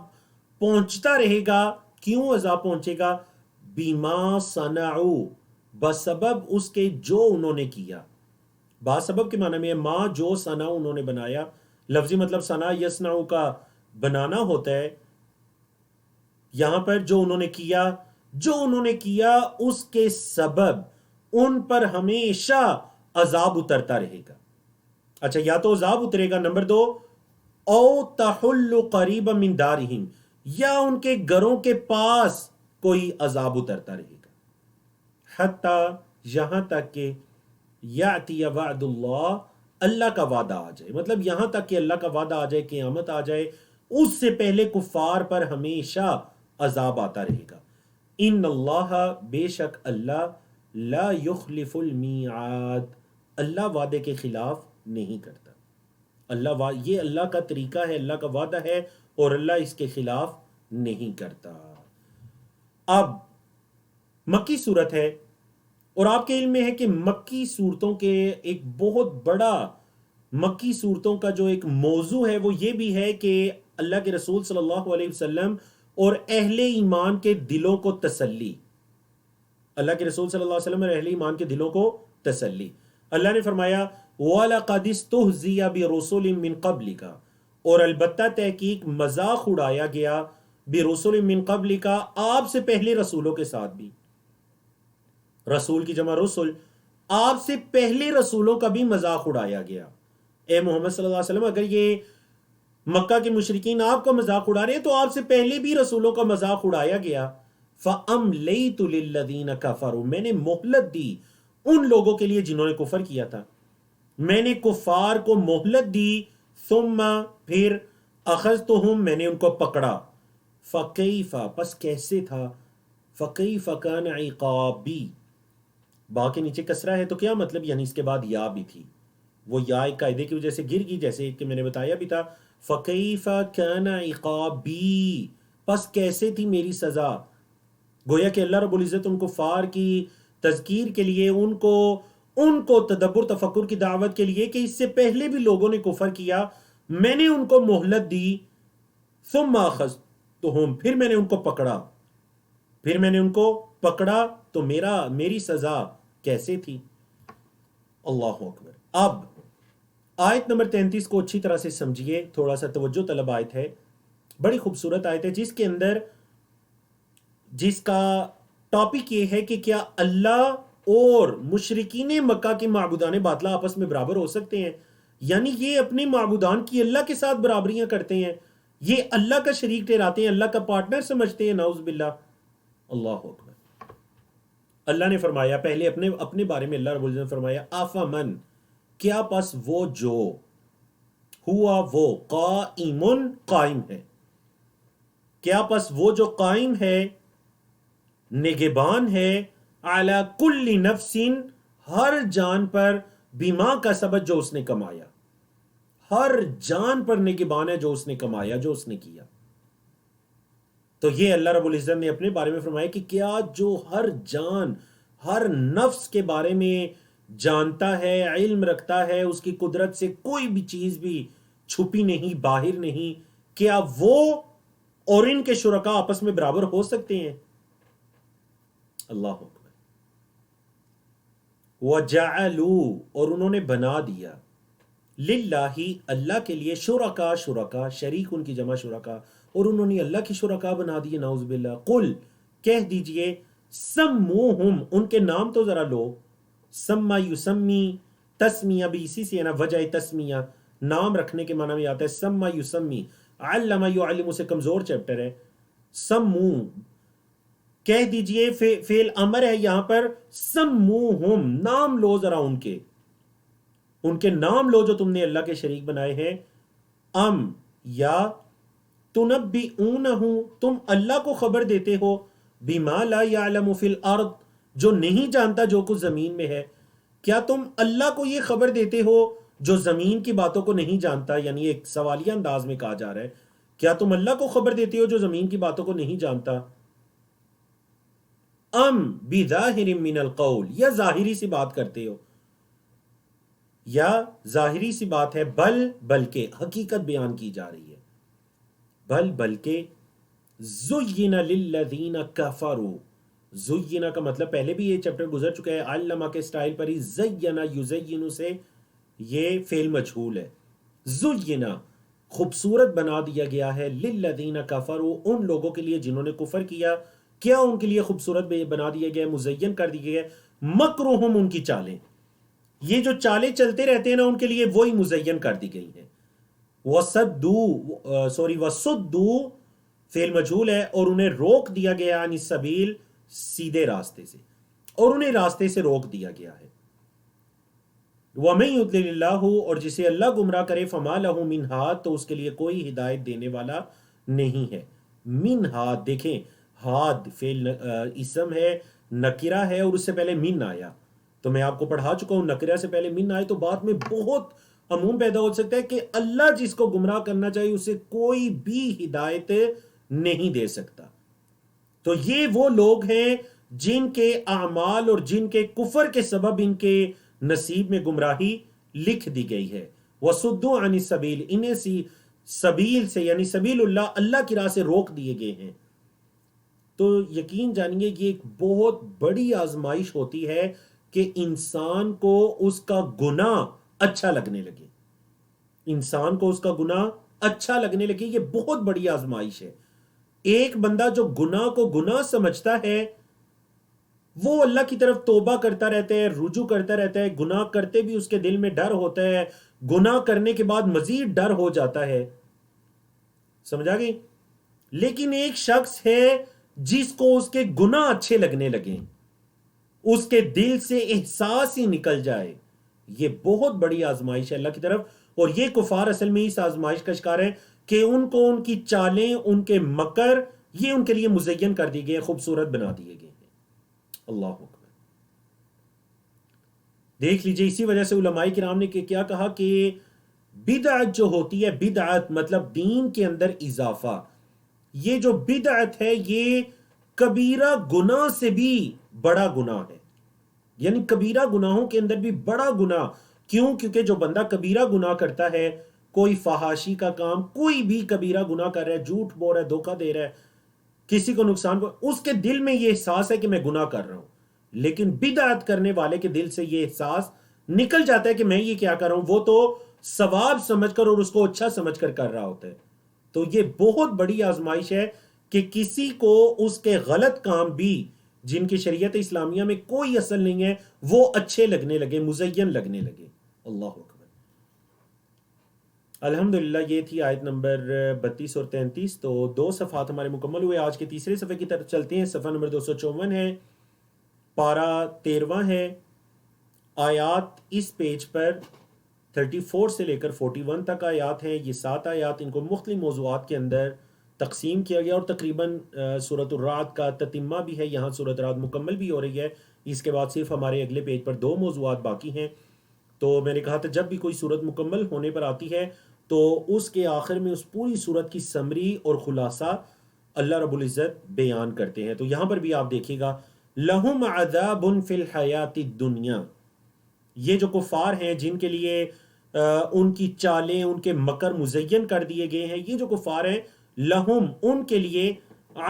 پہنچتا رہے گا. کیوں عذاب پہنچے گا؟ بما صنعوا، بسبب اس کے جو انہوں نے کیا. باسبب کے معنی میں ما جو صنع انہوں نے بنایا. لفظی مطلب صنع یصنع کا بنانا ہوتا ہے. یہاں پر جو انہوں نے کیا، جو انہوں نے کیا اس کے سبب ان پر ہمیشہ عذاب اترتا رہے گا. اچھا یا تو عذاب اترے گا، نمبر 2 او تحل قریبا من دارہم، یا ان کے گھروں کے پاس کوئی عذاب اترتا رہے گا. حتی، یہاں تک کہ یاتی وعد اللہ، اللہ کا وعدہ آ جائے. مطلب یہاں تک کہ اللہ کا وعدہ آ جائے، قیامت آ جائے، اس سے پہلے کفار پر ہمیشہ عذاب آتا رہے گا. ان اللہ، بے شک اللہ، لا یخلف المیعاد، اللہ وعدے کے خلاف نہیں کرتا. یہ اللہ کا طریقہ ہے، اللہ کا وعدہ ہے اور اللہ اس کے خلاف نہیں کرتا. اب مکی صورت ہے اور آپ کے علم میں ہے کہ مکی صورتوں کے ایک بہت بڑا مکی صورتوں کا جو ایک موضوع ہے وہ یہ بھی ہے کہ اللہ کے رسول صلی اللہ علیہ وسلم اور اہل ایمان کے دلوں کو تسلی. اللہ کے رسول صلی اللہ علیہ وسلم اور اہل ایمان کے دلوں کو تسلی. اللہ نے فرمایا وَلَقَدِ اسْتُهْزِئَ بِرُسُلٍ مِّن قَبْلِكَ، اور البتہ تحقیق مذاق اڑایا گیا بِرُسُلٍ مِّن قَبْلِكَ، آپ سے پہلے رسولوں کے ساتھ بھی. رسول کی جمع رسول، آپ سے پہلے رسولوں کا بھی مذاق اڑایا گیا. اے محمد صلی اللہ علیہ وسلم، اگر یہ مکہ کے مشرکین آپ کا مذاق اڑا رہے ہیں تو آپ سے پہلے بھی رسولوں کا مذاق اڑایا گیا. فَأَمْلَيْتُ لِلَّذِينَ كَفَرُوا، میں نے مہلت دی ان لوگوں کے لیے جنہوں نے کفر کیا تھا. میں نے کفار کو مہلت دی. ثم، پھر اخذتہم، میں نے ان کو پکڑا. فَكَيْفَ، پس کیسے تھا. فَكَيْفَ كَانَ عِقَابِي، با کے نیچے کسرہ ہے تو کیا مطلب، یعنی اس کے بعد یا بھی تھی، وہ یا ایک قاعدے کی وجہ سے گر گئی، جیسے کہ میں نے بتایا بھی تھا فَكَيْفَ كَانَ عِقَابِي، پس کیسے تھی میری سزا۔ گویا کہ اللہ رب العزت ان کفار کی تذکیر کے لیے، ان کو تدبر تفکر کی دعوت کے لیے کہ اس سے پہلے بھی لوگوں نے کفر کیا، میں نے ان کو مہلت دی، ثم اخذتهم، پھر میں نے ان کو پکڑا تو میری سزا کیسے تھی۔ اللہ اکبر۔ اب آیت نمبر 33 کو اچھی طرح سے سمجھیے، تھوڑا سا توجہ طلب آیت ہے، بڑی خوبصورت آیت ہے، جس کا ٹاپک یہ ہے کہ کیا اللہ اور مشرکین مکہ کے معبودان باطلہ آپس میں برابر ہو سکتے ہیں، یعنی یہ اپنے معبودان کی اللہ کے ساتھ برابریاں کرتے ہیں، یہ اللہ کا شریک ٹھہراتے ہیں، اللہ کا پارٹنر سمجھتے ہیں، نعوذ باللہ۔ اللہ اکبر۔ اللہ نے فرمایا پہلے اپنے بارے میں، اللہ رب العزت نے فرمایا آفامن، کیا پس وہ جو ہوا وہ قائم ہے، کیا پس وہ جو قائم ہے، نگہبان ہے، علی کل نفس، ہر جان پر، بما کا سبب جو اس نے کمایا، ہر جان پر نگہبان ہے جو اس نے کمایا، جو اس نے کیا۔ تو یہ اللہ رب العزت نے اپنے بارے میں فرمایا کہ کیا جو ہر جان، ہر نفس کے بارے میں جانتا ہے، علم رکھتا ہے، اس کی قدرت سے کوئی بھی چیز بھی چھپی نہیں، باہر نہیں، کیا وہ اور ان کے شرکاء آپس میں برابر ہو سکتے ہیں؟ اللہ اکبر۔ وَجَعَلُوا، اور انہوں نے بنا دیا، للہ، اللہ کے لیے، شرکا، شریک ان کی جمع شرکا، اور انہوں نے اللہ کی شرکا بنا دیے، نعوذ باللہ۔ قل، کہہ دیجئے، سموہم، ان کے نام تو ذرا لو، سما یسمی، تسمیہ بھی اسی سے ہے نا، وجہ تسمیہ نام رکھنے کے معنی میں آتا ہے، سما یسمی، علم یعلم سے کمزور چیپٹر ہے، سمو، کہہ دیجئے، فعل امر ہے یہاں پر، سموہم، نام لو ذرا ان کے نام لو جو تم نے اللہ کے شریک بنائے ہیں، ام، یا تنبئونہ، تم اللہ کو خبر دیتے ہو، بما لا یعلم فی الارض، جو نہیں جانتا جو کچھ زمین میں ہے، کیا تم اللہ کو یہ خبر دیتے ہو جو زمین کی باتوں کو نہیں جانتا، یعنی ایک سوالیہ انداز میں کہا جا رہا ہے، کیا تم اللہ کو خبر دیتے ہو جو زمین کی باتوں کو نہیں جانتا، ام بظاہر من القول، یا ظاہری سی بات کرتے ہو، یا ظاہری سی بات ہے، بلکہ حقیقت بیان کی جا رہی ہے، بلکہ زین للذین کفروا، زینا کا مطلب پہلے بھی یہ چیپٹر گزر چکا ہے، علمہ کے سٹائل پر ہی، زینا یزین سے یہ فعل مجہول ہے، زینا خوبصورت بنا دیا گیا ہے، للذین کفروا، ان لوگوں کے لیے جنہوں نے کفر کیا، کیا ان کے لیے خوبصورت بنا دیا گیا ہے، مزین کر دی گئی ہے، مکرہم، ان کی چالیں، یہ جو چالیں چلتے رہتے ہیں نا ان کے لیے وہی مزین کر دی گئی ہیں، وصدو فعل مجہول ہے، اور انہیں روک دیا گیا، عن السبیل، سیدھے راستے سے، اور انہیں راستے سے روک دیا گیا ہے، وَمَن يُضْلِلِ اللَّهُ، اور جسے اللہ گمراہ کرے، فَمَا لَهُ مِنْ هَادٍ، تو اس کے لیے کوئی ہدایت دینے والا نہیں ہے، من ہاد، دیکھیں ہاد فعل اسم ہے، نکرہ ہے، اور اس سے پہلے من آیا، تو میں آپ کو پڑھا چکا ہوں، نکرہ سے پہلے من آئے تو بات میں بہت عموم پیدا ہو سکتا ہے کہ اللہ جس کو گمراہ کرنا چاہیے اسے کوئی بھی ہدایت نہیں دے سکتا۔ تو یہ وہ لوگ ہیں جن کے اعمال اور جن کے کفر کے سبب ان کے نصیب میں گمراہی لکھ دی گئی ہے، وَصُدُّوا عَنِ السَّبِيلِ، انہیں سبیل سے یعنی سبیل اللہ کی راہ سے روک دیے گئے ہیں۔ تو یقین جانیے یہ ایک بہت بڑی آزمائش ہوتی ہے کہ انسان کو اس کا گناہ اچھا لگنے لگے، انسان کو اس کا گناہ اچھا لگنے لگے، یہ بہت بڑی آزمائش ہے۔ ایک بندہ جو گناہ کو گناہ سمجھتا ہے وہ اللہ کی طرف توبہ کرتا رہتا ہے، رجوع کرتا رہتا ہے، گناہ کرتے بھی اس کے دل میں ڈر ہوتا ہے، گناہ کرنے کے بعد مزید ڈر ہو جاتا ہے، سمجھا گئی؟ لیکن ایک شخص ہے جس کو اس کے گناہ اچھے لگنے لگیں، اس کے دل سے احساس ہی نکل جائے، یہ بہت بڑی آزمائش ہے اللہ کی طرف، اور یہ کفار اصل میں اس آزمائش کا شکار ہیں کہ ان کو ان کی چالیں، ان کے مکر، یہ ان کے لیے مزین کر دی گئے، خوبصورت بنا دیے گئے ہیں۔ اللہ اکبر۔ دیکھ لیجئے اسی وجہ سے علماء کرام نے کیا کہا کہ بدعت جو ہوتی ہے، بدعت مطلب دین کے اندر اضافہ، یہ جو بدعت ہے یہ کبیرہ گناہ سے بھی بڑا گناہ ہے، یعنی کبیرہ گناہوں کے اندر بھی بڑا گناہ. کیوں؟ کیونکہ جو بندہ کبیرہ گناہ کرتا ہے، کوئی فحاشی کا کام، کوئی بھی کبیرہ گناہ کر رہا ہے، جھوٹ بول رہا ہے، دھوکہ دے رہا ہے، کسی کو نقصان اس کے دل میں یہ احساس ہے کہ میں گناہ کر رہا ہوں. لیکن بدعت کرنے والے کے دل سے یہ احساس نکل جاتا ہے کہ میں یہ کیا کر رہا ہوں، وہ تو ثواب سمجھ کر اور اس کو اچھا سمجھ کر رہا ہوتا ہے. تو یہ بہت بڑی آزمائش ہے کہ کسی کو اس کے غلط کام بھی جن کی شریعت اسلامیہ میں کوئی اصل نہیں ہے وہ اچھے لگنے لگے، مزین لگنے لگے. اللہ اکبر. الحمدللہ یہ تھی آیت نمبر 32 اور 33. تو 2 صفحات ہمارے مکمل ہوئے. آج کے تیسرے صفحے کی طرف چلتے ہیں. صفحہ نمبر 254 ہے، پارہ 13 ہے. آیات اس پیج پر 34 سے لے کر 41 تک آیات ہیں. یہ 7 آیات، ان کو مختلف موضوعات کے اندر تقسیم کیا گیا اور تقریباً سورۃ الرعد کا تتمہ بھی ہے. یہاں سورۃ الرعد مکمل بھی ہو رہی ہے. اس کے بعد صرف ہمارے اگلے پیج پر 2 موضوعات باقی ہیں. تو میں نے کہا تھا جب بھی کوئی سورت مکمل ہونے پر آتی ہے تو اس کے آخر میں اس پوری سورت کی سمری اور خلاصہ اللہ رب العزت بیان کرتے ہیں. تو یہاں پر بھی آپ دیکھیے گا، لَهُمْ عَذَابٌ فِي الْحَيَاةِ الدُّنْيَا، یہ جو کفار ہیں جن کے لیے ان کی چالیں، ان کے مکر مزین کر دیے گئے ہیں، یہ جو کفار ہیں، لہم ان کے لیے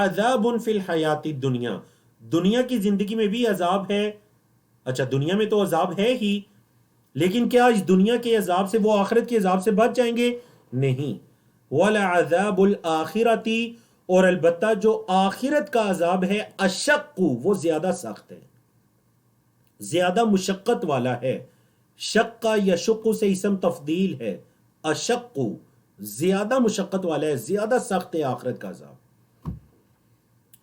عذاب فی الحیات الدنیا، دنیا کی زندگی میں بھی عذاب ہے. اچھا دنیا میں تو عذاب ہے ہی، لیکن کیا اس دنیا کے عذاب سے وہ آخرت کے عذاب سے بچ جائیں گے؟ نہیں. وَلَعَذَابُ الْآخِرَةِ، اور البتہ جو آخرت کا عذاب ہے، اشق، وہ زیادہ سخت ہے، زیادہ مشقت والا ہے. شق یشق سے اسم تفضیل ہے، اشق زیادہ مشقت والا ہے، زیادہ سخت ہے آخرت کا عذاب.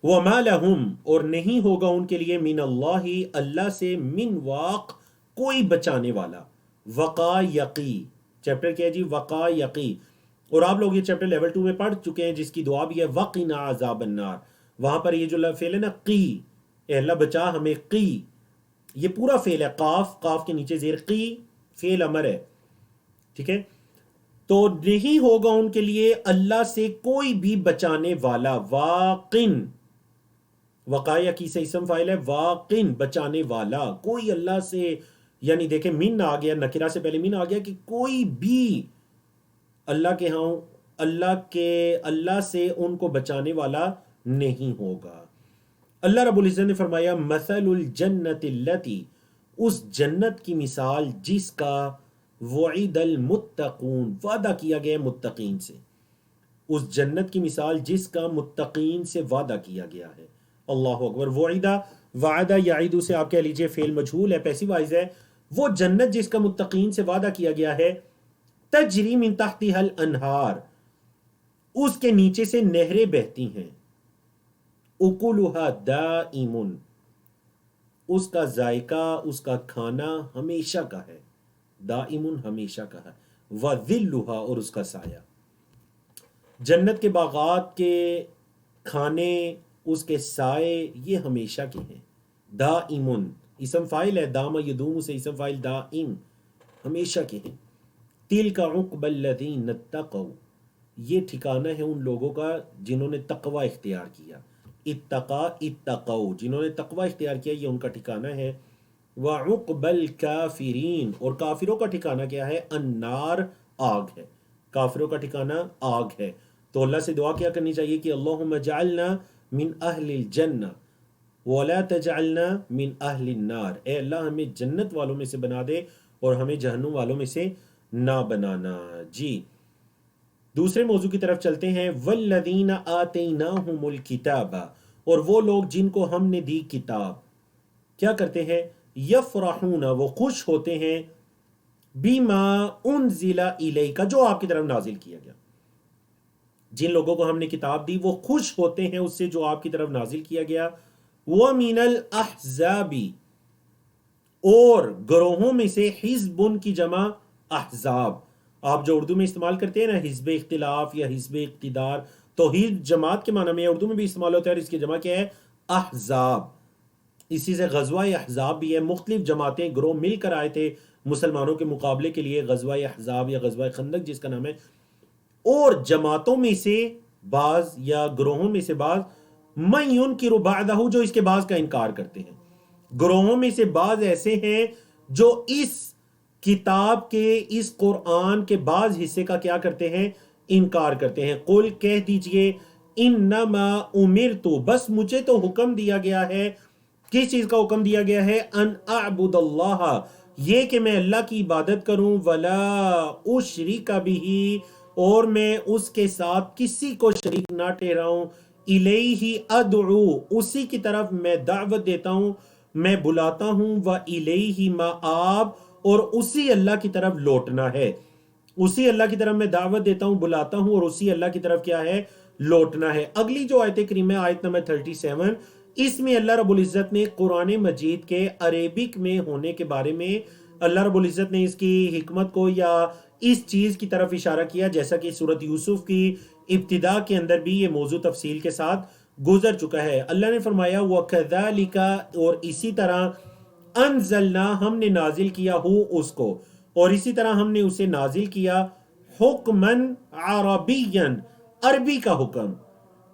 وَمَا لَهُمْ، اور نہیں ہوگا ان کے لیے، من اللہ، اللہ سے، من واق، کوئی بچانے والا. وقا یقی، چیپٹر کیا ہے جی؟ وقا یقی. اور آپ لوگ یہ چیپٹر لیول 2 میں پڑھ چکے ہیں جس کی دعا بھی ہے وقنا عذاب النار. وہاں پر یہ جو فعل ہے نا قی، اے اللہ بچا ہمیں، قی یہ پورا فعل ہے، قاف، قاف کے نیچے زیر قی، فعل امر ہے. ٹھیک ہے، تو نہیں ہوگا ان کے لیے اللہ سے کوئی بھی بچانے والا. واقن، وقایا کی سے اسم فاعل ہے، واقن بچانے والا، کوئی اللہ سے، یعنی دیکھیں من آ گیا، نکرہ سے پہلے من آ گیا کہ کوئی بھی اللہ کے ہاں، اللہ سے ان کو بچانے والا نہیں ہوگا. اللہ رب العزت نے فرمایا مثل الجنت التی، اس جنت کی مثال جس کا وعد المتقون، وعدہ کیا گیا متقین سے، اس جنت کی مثال جس کا متقین سے وعدہ کیا گیا ہے. اللہ اکبر. وعدہ، وعدہ یعید سے آپ کہہ لیجئے فعل مجہول ہے، پیسیو وائز ہے. وہ جنت جس کا متقین سے وعدہ کیا گیا ہے، تجری من تحتها الانہار، اس کے نیچے سے نہریں بہتی ہیں. اکلھا دائم، اس کا ذائقہ، اس کا کھانا ہمیشہ کا ہے، دائم ہمیشہ کا ہے. وذلھا، اور اس کا سایہ. جنت کے باغات کے کھانے، اس کے سائے، یہ ہمیشہ کے ہیں. دائم اسم فاعل ہے، دام یدوم سے اسم فاعل دائم، ہمیشہ کے ہیں. تلک عقبی الذین اتقوا، یہ ٹھکانہ ہے ان لوگوں کا جنہوں نے تقوی اختیار کیا. اتقوا، جنہوں نے تقوی اختیار کیا، یہ ان کا ٹھکانہ ہے. وعقبی الکافرین، اور کافروں کا ٹھکانہ کیا ہے؟ النار، آگ ہے. کافروں کا ٹھکانہ آگ ہے. تو اللہ سے دعا کیا کرنی چاہیے کہ اللہم اجعلنا من اہل الجنہ ولا تجعلنا من اہل النار، اے اللہ ہمیں جنت والوں میں سے بنا دے اور ہمیں جہنم والوں میں سے نہ بنانا. جی دوسرے موضوع کی طرف چلتے ہیں. والذین آتیناہم الکتاب، اور وہ لوگ جن کو ہم نے دی کتاب، کیا کرتے ہیں؟ یفرحون، وہ خوش ہوتے ہیں، بما انزل الیک، جو آپ کی طرف نازل کیا گیا. جن لوگوں کو ہم نے کتاب دی وہ خوش ہوتے ہیں اس سے جو آپ کی طرف نازل کیا گیا. ومن الاحزاب، اور گروہوں میں سے، حزب کی جمع احزاب. آپ جو اردو میں استعمال کرتے ہیں نا حزب اختلاف یا حزب اقتدار، تو حزب جماعت کے معنی میں اردو میں بھی استعمال ہوتا ہے، اور اس کی جمع کیا ہے؟ احزاب. اسی سے غزوہ احزاب بھی ہے، مختلف جماعتیں گروہ مل کر آئے تھے مسلمانوں کے مقابلے کے لیے، غزوہ احزاب یا غزوہ خندق جس کا نام ہے. اور جماعتوں میں سے بعض یا گروہوں میں سے بعض من ينکر بعدہ، جو اس کے بعض کا انکار کرتے ہیں. گروہوں میں سے بعض ایسے ہیں جو اس کتاب کے، اس قرآن کے بعض حصے کا کیا کرتے ہیں؟ انکار کرتے ہیں. قل کہہ دیجئے انما امرت، بس مجھے تو حکم دیا گیا ہے. کس چیز کا حکم دیا گیا ہے؟ ان اعبد اللہ، یہ کہ میں اللہ کی عبادت کروں، ولا اشرک بہ، اور میں اس کے ساتھ کسی کو شریک نہ ٹھہراؤں، الیہ ادعو، اسی کی طرف میں دعوت دیتا ہوں، میں بلاتا ہوں، والیہ مآب، اور اسی اللہ کی طرف لوٹنا ہے. اسی اللہ کی طرف میں دعوت دیتا ہوں، بلاتا ہوں، اور اسی اللہ کی طرف کیا ہے؟ لوٹنا ہے. اگلی جو آیت کریمہ آیت نمبر 37، اس میں اللہ رب العزت نے قرآن مجید کے عربک میں ہونے کے بارے میں اللہ رب العزت نے اس کی حکمت کو یا اس چیز کی طرف اشارہ کیا، جیسا کہ سورۃ یوسف کی ابتدا کے اندر بھی یہ موضوع تفصیل کے ساتھ گزر چکا ہے. اللہ نے فرمایا وَكَذَلِكَ، اور اسی طرح انزلنا، ہم نے نازل کیا ہو اس کو، اور اسی طرح ہم نے اسے نازل کیا حکمن عربین، عربی کا حکم.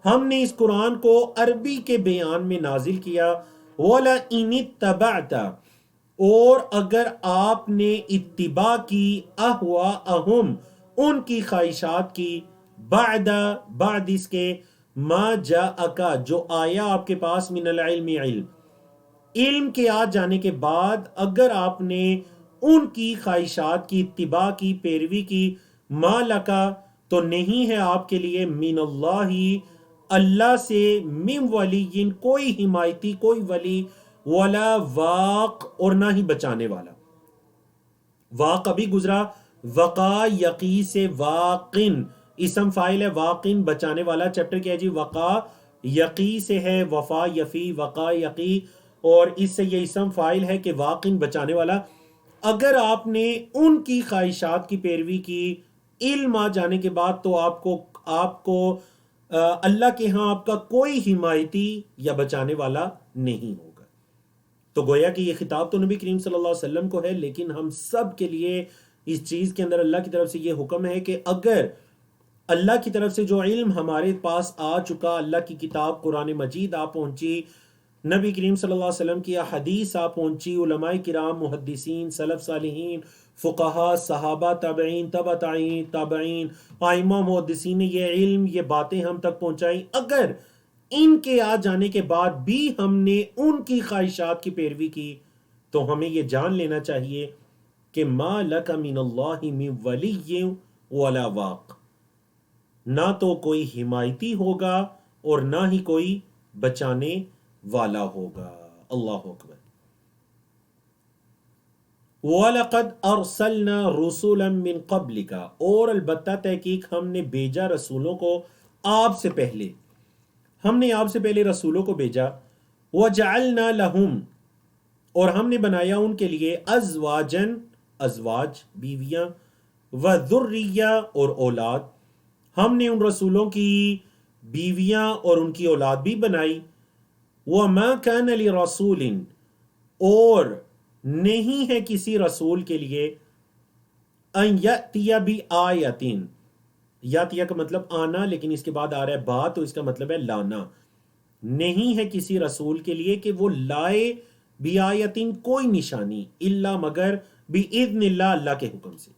ہم نے اس قرآن کو عربی کے بیان میں نازل کیا. وَلَئِنِ اتَّبَعْتَ، اور اگر آپ نے اتباع کی، اہواءہم، ان کی خواہشات کی، بعد اس کے، ما جاءک، جو آیا آپ کے پاس، من العلم، علم کے آ جانے کے بعد، اگر آپ نے ان کی خواہشات کی اتباع کی، پیروی کی، ما لکا، تو نہیں ہے آپ کے لیے، من اللہ، اللہ سے، من ولی، کوئی حمایتی، کوئی ولی، ولا واق، اور نہ ہی بچانے والا. واق ابھی گزرا، وقا یقی سے واقن، اسم فائل ہے، واقن بچانے والا. چیپٹر کیا ہے جی؟ وقا یقی سے ہے، وفا یفی، وقا یقی، اور اس سے یہ اسم فائل ہے کہ واقن بچانے والا. اگر آپ نے ان کی خواہشات کی پیروی کی علم آ جانے کے بعد، تو آپ کو اللہ کے ہاں آپ کا کوئی حمایتی یا بچانے والا نہیں ہوگا. تو گویا کہ یہ خطاب تو نبی کریم صلی اللہ علیہ وسلم کو ہے، لیکن ہم سب کے لیے اس چیز کے اندر اللہ کی طرف سے یہ حکم ہے کہ اگر اللہ کی طرف سے جو علم ہمارے پاس آ چکا، اللہ کی کتاب قرآن مجید آ پہنچی، نبی کریم صلی اللہ علیہ وسلم کی حدیث آ پہنچی، علماء کرام، محدثین، سلف صالحین، فقہا، صحابہ، تابعین، تبع تابعین، ائمہ محدثین نے یہ علم، یہ باتیں ہم تک پہنچائیں، اگر ان کے آ جانے کے بعد بھی ہم نے ان کی خواہشات کی پیروی کی، تو ہمیں یہ جان لینا چاہیے کہ ما لک من اللہ من ولی ولا واق، نہ تو کوئی حمایتی ہوگا اور نہ ہی کوئی بچانے والا ہوگا. اللہ اکبر. وَلَقَدْ أَرْسَلْنَا رُسُلًا مِّن قَبْلِكَ، اور البتہ تحقیق ہم نے بھیجا رسولوں کو آپ سے پہلے، ہم نے آپ سے پہلے رسولوں کو بھیجا. وَجَعَلْنَا لَهُمْ، اور ہم نے بنایا ان کے لیے، ازواجن، ازواج، بیویاں، وذریہ، اور اولاد. ہم نے ان رسولوں کی بیویاں اور ان کی اولاد بھی بنائی. وَمَا كَانَ لِرَسُولٍ، اور نہیں ہے کسی رسول کے لیے، ان یأتی بآیۃ، یاتیہ کا مطلب آنا، لیکن اس کے بعد آ رہا ہے با، تو اس کا مطلب ہے لانا. نہیں ہے کسی رسول کے لیے کہ وہ لائے بآیۃ، کوئی نشانی، الا مگر بإذن اللہ، اللہ کے حکم سے.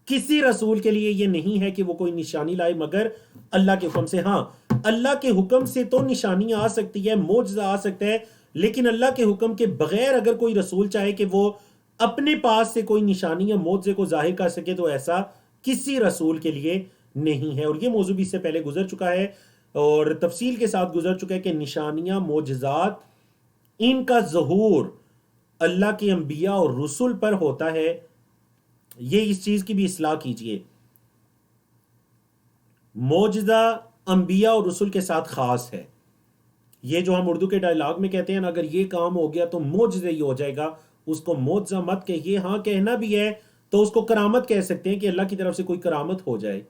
کسی رسول کے لیے یہ نہیں ہے کہ وہ کوئی نشانی لائے مگر اللہ کے حکم سے. ہاں، اللہ کے حکم سے تو نشانی آ سکتی ہے، معجزہ آ سکتا ہے، لیکن اللہ کے حکم کے بغیر اگر کوئی رسول چاہے کہ وہ اپنے پاس سے کوئی نشانی یا معجزے کو ظاہر کر سکے، تو ایسا کسی رسول کے لیے نہیں ہے. اور یہ موضوع بھی اس سے پہلے گزر چکا ہے اور تفصیل کے ساتھ گزر چکا ہے کہ نشانیاں، معجزات، ان کا ظہور اللہ کے انبیاء اور رسول پر ہوتا ہے. یہ اس چیز کی بھی اصلاح کیجئے، معجزہ انبیاء اور رسول کے ساتھ خاص ہے. یہ جو ہم اردو کے ڈائلاگ میں کہتے ہیں نا، اگر یہ کام ہو گیا تو معجزہ ہی ہو جائے گا، اس کو معجزہ مت کہیے. ہاں کہنا بھی ہے تو اس کو کرامت کہہ سکتے ہیں کہ اللہ کی طرف سے کوئی کرامت ہو جائے.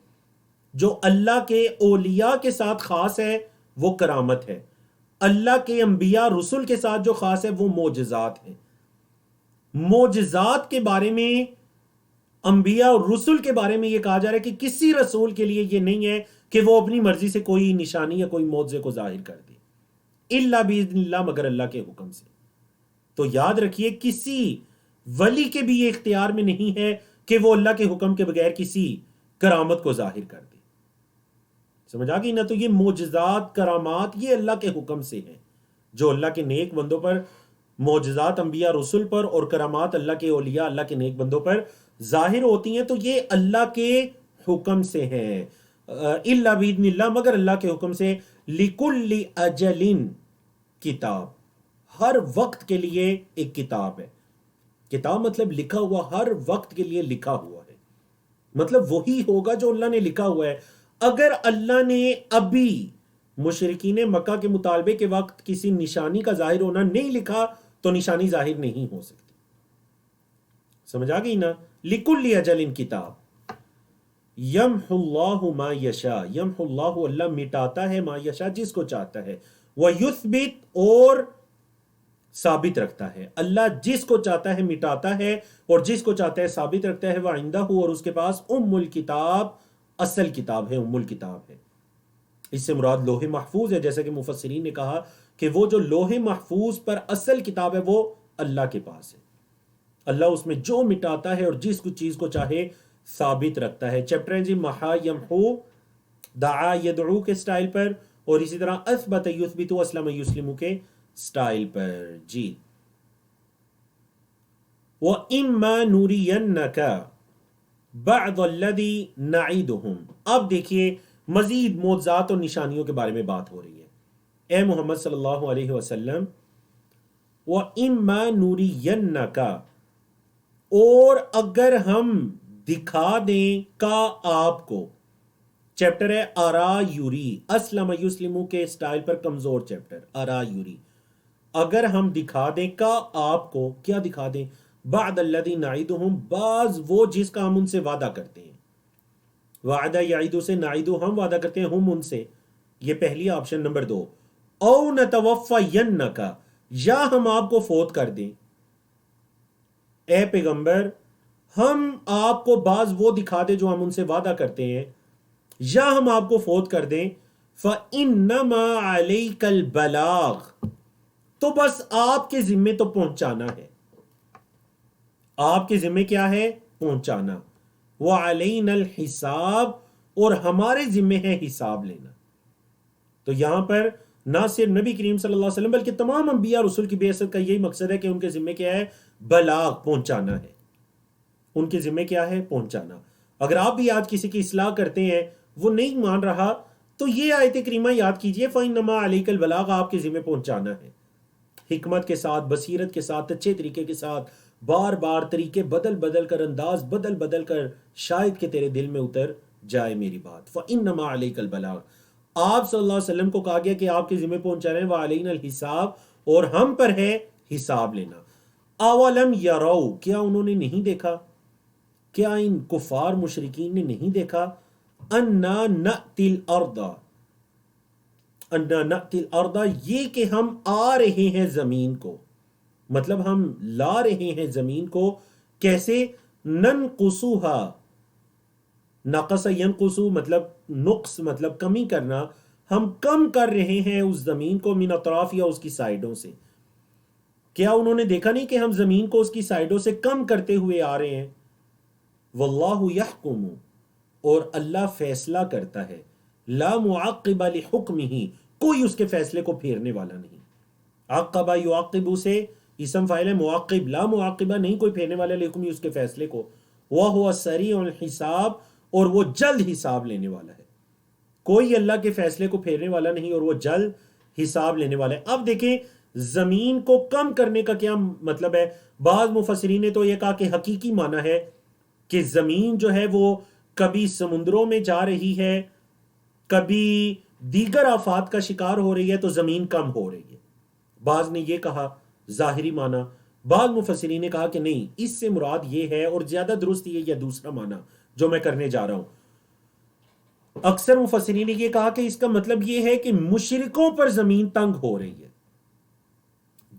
جو اللہ کے اولیاء کے ساتھ خاص ہے وہ کرامت ہے. اللہ کے انبیاء رسول کے ساتھ جو خاص ہے وہ معجزات ہیں. معجزات کے بارے میں، انبیاء اور رسول کے بارے میں یہ کہا جا رہا ہے کہ کسی رسول کے لیے یہ نہیں ہے کہ وہ اپنی مرضی سے کوئی نشانی یا کوئی معجزے کو ظاہر کر دے، الا باذن اللہ، مگر اللہ کے حکم سے. تو یاد رکھیے کسی ولی کے بھی یہ اختیار میں نہیں ہے کہ وہ اللہ کے حکم کے بغیر کسی کرامت کو ظاہر کر دے. سمجھ آ گئی نا؟ تو یہ معجزات، کرامات، یہ اللہ کے حکم سے ہیں. جو اللہ کے نیک بندوں پر معجزات انبیاء رسول پر اور کرامات اللہ کے اولیاء اللہ کے نیک بندوں پر ظاہر ہوتی ہیں تو یہ اللہ کے حکم سے ہیں. الا باذن اللہ، مگر اللہ کے حکم سے. لکل اجل کتاب، ہر وقت کے لیے ایک کتاب ہے. کتاب مطلب لکھا ہوا، ہر وقت کے لیے لکھا ہوا ہے، مطلب وہی ہوگا جو اللہ نے لکھا ہوا ہے. اگر اللہ نے ابھی مشرکین مکہ کے مطالبے کے وقت کسی نشانی کا ظاہر ہونا نہیں لکھا تو نشانی ظاہر نہیں ہو سکتی. سمجھ آ گئی نا؟ لکل اجل کتاب. یمحو اللہ ما یشاء، یمحو اللہ، اللہ مٹاتا ہے، ما یشاء، جس کو چاہتا ہے. ویثبت، اور ثابت رکھتا ہے. اللہ جس کو چاہتا ہے مٹاتا ہے اور جس کو چاہتا ہے ثابت رکھتا ہے. وعندہ، اور اس کے پاس ام الکتاب، اصل کتاب ہے، ام الکتاب ہے. اس سے مراد لوح محفوظ ہے، جیسا کہ مفسرین نے کہا کہ وہ جو لوح محفوظ پر اصل کتاب ہے وہ اللہ کے پاس ہے. اللہ اس میں جو مٹاتا ہے اور جس چیز کو چاہے ثابت رکھتا ہے. چیپٹر ہے جی محا یمحو، دعا یدعو کے سٹائل پر، اور اسی طرح اثبت یثبت، اسلم یسلم کے سٹائل پر. جی وَإِمَّا نُرِيَنَّكَ بَعْضَ الَّذِي نَعِدُهُمْ. اب دیکھیے مزید معجزات اور نشانیوں کے بارے میں بات ہو رہی ہے. اے محمد صلی اللہ علیہ وسلم، وَإِمَّا نُرِيَنَّكَ، اور اگر ہم دکھا دیں کا آپ کو. چیپٹر ہے آرا یوری، اسلم یسلم کے سٹائل پر کمزور چیپٹر. آرا یوری، اگر ہم دکھا دیں کا آپ کو، کیا دکھا دیں؟ بعد الذی نعیدہم، بعض وہ جس کا ہم ان سے وعدہ کرتے ہیں. وعدہ یعیدو سے، نعیدو ہم وعدہ کرتے ہیں، ہم ان سے. یہ پہلی آپشن. نمبر 2، او نتوفینک، یا ہم آپ کو فوت کر دیں. اے پیغمبر، ہم آپ کو بعض وہ دکھا دیں جو ہم ان سے وعدہ کرتے ہیں، یا ہم آپ کو فوت کر دیں. فَإِنَّمَا عَلَيْكَ الْبَلَاغُ، تو بس آپ کے ذمے تو پہنچانا ہے. آپ کے ذمے کیا ہے؟ پہنچانا. وَعَلَيْنَا الْحِسَابُ، اور ہمارے ذمے ہے حساب لینا. تو یہاں پر نہ صرف نبی کریم صلی اللہ علیہ وسلم بلکہ تمام انبیاء رسول کی بعثت کا یہی مقصد ہے کہ ان کے ذمے کیا ہے؟ بلاغ، پہنچانا ہے. ان کے ذمے کیا ہے؟ پہنچانا. اگر آپ بھی آج کسی کی اصلاح کرتے ہیں، وہ نہیں مان رہا، تو یہ آیت کریمہ یاد کیجئے، فَإِنَّمَا عَلَيْكَ الْبَلَاغُ، آپ کے ذمے پہنچانا ہے. حکمت کے ساتھ، بصیرت کے ساتھ، اچھے طریقے کے ساتھ، بار بار طریقے بدل بدل کر، انداز بدل بدل کر، شاید کہ تیرے دل میں اتر جائے میری بات. فَإِنَّمَا عَلَيْكَ الْبَلَاغُ، آپ صلی اللہ علیہ وسلم کو کہا گیا کہ آپ کے ذمہ پہنچانا ہے. وَعَلَيْنَا الْحِسَابُ، اور ہم پر ہے حساب لینا. اَوَلَمْ يَرَوْا، کیا انہوں نے نہیں دیکھا، کیا ان کفار مشرکین نے نہیں دیکھا؟ اَنَّا نَأْتِي الْأَرْضَ، اَنَّا نَأْتِي الْأَرْضَ، یہ کہ ہم آ رہے ہیں زمین کو، مطلب ہم لا رہے ہیں زمین کو. کیسے؟ ننقصها، نقص ینقص مطلب نقص، مطلب کمی کرنا. ہم کم کر رہے ہیں اس زمین کو، من اطراف، یا اس کی سائیڈوں سے. کیا انہوں نے دیکھا نہیں کہ ہم زمین کو اس کی سائیڈوں سے کم کرتے ہوئے آ رہے ہیں؟ واللہ یحکم، اور اللہ فیصلہ کرتا ہے. لا معقب لحکمہ، کوئی اس کے فیصلے کو پھیرنے والا نہیں. عقبہ یعقب سے اسم فاعل ہے، معقب، لا معقبہ، نہیں کوئی پھیرنے والا لحکمہ، اس کے فیصلے کو. وَهُوَ سَرِيعُ الْحِسَابِ، اور وہ جلد حساب لینے والا ہے. کوئی اللہ کے فیصلے کو پھیرنے والا نہیں اور وہ جلد حساب لینے والا ہے. اب دیکھیں زمین کو کم کرنے کا کیا مطلب ہے؟ بعض مفسرین نے تو یہ کہا کہ حقیقی معنی ہے کہ زمین جو ہے وہ کبھی سمندروں میں جا رہی ہے، کبھی دیگر آفات کا شکار ہو رہی ہے، تو زمین کم ہو رہی ہے. بعض نے یہ کہا ظاہری معنی. بعض مفسرین نے کہا کہ نہیں، اس سے مراد یہ ہے، اور زیادہ درست یہ دوسرا معنی جو میں کرنے جا رہا ہوں. اکثر مفسرین نے یہ کہا کہ اس کا مطلب یہ ہے کہ مشرکوں پر زمین تنگ ہو رہی ہے،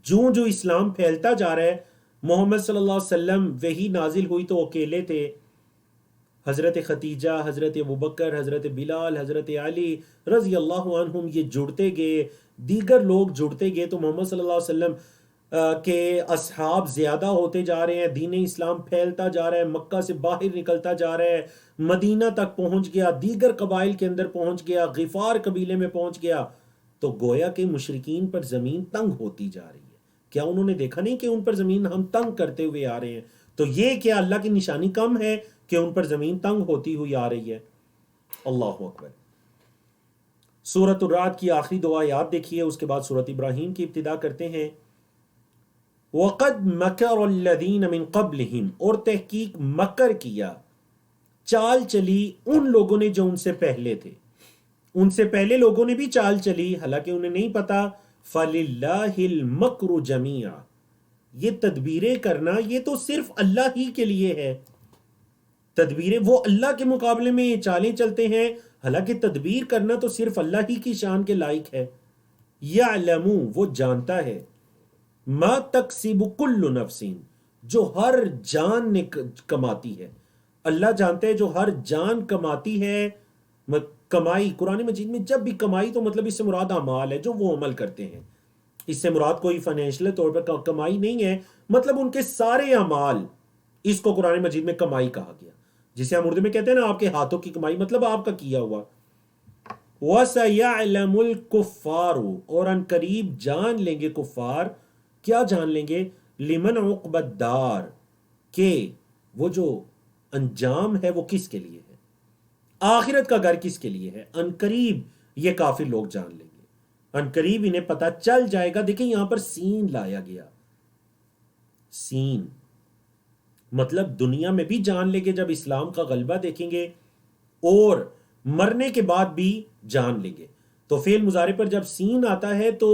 جو اسلام پھیلتا جا رہا ہے۔ محمد صلی اللہ علیہ وسلم وہی نازل ہوئی تو اکیلے تھے، حضرت ختیجہ، حضرت ابوبکر، حضرت بلال، حضرت علی رضی اللہ عنہم یہ جڑتے گئے، دیگر لوگ جڑتے گئے، تو محمد صلی اللہ علیہ وسلم کے اصحاب زیادہ ہوتے جا رہے ہیں، دین اسلام پھیلتا جا رہا ہے، مکہ سے باہر نکلتا جا رہا ہے، مدینہ تک پہنچ گیا، دیگر قبائل کے اندر پہنچ گیا، غفار قبیلے میں پہنچ گیا، تو گویا کہ مشرکین پر زمین تنگ ہوتی جا رہی ہے۔ کیا انہوں نے دیکھا نہیں کہ ان پر زمین ہم تنگ کرتے ہوئے آ رہے ہیں؟ تو یہ کیا اللہ کی نشانی کم ہے کہ ان پر زمین تنگ ہوتی ہوئی آ رہی ہے؟ اللہ اکبر۔ سورۃ الرعد کی آخری دو آیات دیکھیے، اس کے بعد سورۃ ابراہیم کی ابتدا کرتے ہیں۔ وَقَدْ مَكَرَ الَّذِينَ مِن قَبْلِهِمْ، اور تحقیق مکر کیا، چال چلی ان لوگوں نے جو ان سے پہلے تھے، ان سے پہلے لوگوں نے بھی چال چلی، حالانکہ انہیں نہیں پتا۔ فَلِلَّهِ الْمَكْرُ جَمِيعًا، یہ تدبیریں کرنا یہ تو صرف اللہ ہی کے لیے ہے، تدبیریں وہ اللہ کے مقابلے میں یہ چالیں چلتے ہیں، حالانکہ تدبیر کرنا تو صرف اللہ ہی کی شان کے لائق ہے۔ یعلم، وہ جانتا ہے، ما تکسب کل نفس، جو ہر جان نے کماتی ہے، اللہ جانتے ہیں جو ہر جان کماتی ہے۔ کمائی، قرآن مجید میں جب بھی کمائی تو مطلب اس سے مراد اعمال ہے جو وہ عمل کرتے ہیں، اس سے مراد کوئی فائنینشل طور پر کمائی نہیں ہے، مطلب ان کے سارے اعمال، اس کو قرآن مجید میں کمائی کہا گیا، جسے ہم اردو میں کہتے ہیں نا آپ کے ہاتھوں کی کمائی، مطلب آپ کا کیا ہوا۔ وَسَيَعْلَمُ الْكُفَّارُ، اور ان قریب جان لیں گے کفار، کیا جان لیں گے؟ لمن عقبى الدار، کہ وہ جو انجام ہے وہ کس کے لیے ہے، آخرت کا گھر کس کے لیے ہے۔ ان قریب یہ کافر لوگ جان لیں گے، ان قریب انہیں پتہ چل جائے گا۔ دیکھیں یہاں پر سین لایا گیا، سین مطلب دنیا میں بھی جان لیں گے جب اسلام کا غلبہ دیکھیں گے، اور مرنے کے بعد بھی جان لیں گے۔ تو فعل مضارع پر جب سین آتا ہے تو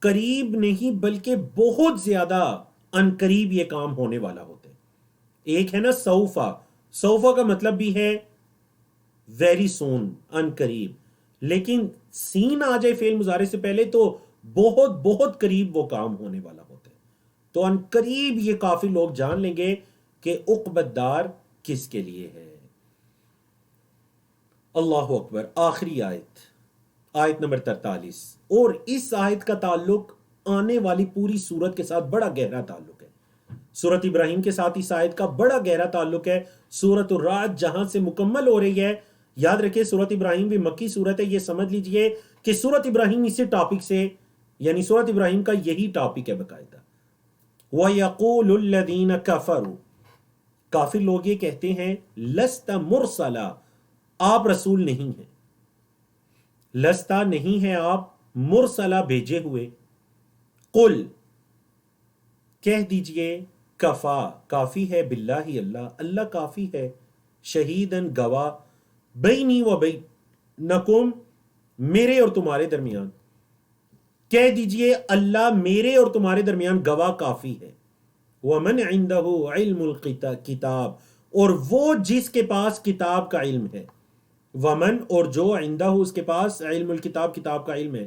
قریب نہیں بلکہ بہت زیادہ ان قریب یہ کام ہونے والا ہوتا ہے۔ ایک ہے نا سوفا، سوفا کا مطلب بھی ہے ویری سون، ان قریب، لیکن سین آ جائے فعل مضارع سے پہلے تو بہت بہت قریب وہ کام ہونے والا ہوتا ہے۔ تو ان قریب یہ کافی لوگ جان لیں گے کہ عقبت دار کس کے لیے ہے۔ اللہ اکبر۔ آخری آیت، آیت نمبر 43، اور اس آیت کا تعلق آنے والی پوری سورت کے ساتھ بڑا گہرا تعلق ہے، سورت ابراہیم کے ساتھ اس آیت کا بڑا گہرا تعلق ہے۔ سورت الرعد جہاں سے مکمل ہو رہی ہے، یاد رکھیں سورت ابراہیم بھی مکی سورت ہے، یہ سمجھ لیجئے کہ سورت ابراہیم اسی ٹاپک سے، یعنی سورت ابراہیم کا یہی ٹاپک ہے باقاعدہ۔ وَيَقُولُ الَّذِينَ كَفَرُوا، کافر لوگ یہ کہتے ہیں، لَسْتَ مُرْسَلًا، آپ رسول نہیں ہیں، لستا نہیں ہے آپ مرسلہ بھیجے ہوئے، قل کہہ دیجئے، کفا کافی ہے، باللہ اللہ، اللہ کافی ہے، شہیدن گواہ، بینی و بینکم، میرے اور تمہارے درمیان، کہہ دیجئے اللہ میرے اور تمہارے درمیان گواہ کافی ہے۔ ومن عندہ علم الکتاب، اور وہ جس کے پاس کتاب کا علم ہے، ومن اور جو عندہ اس کے پاس علم الکتاب کتاب کا علم ہے،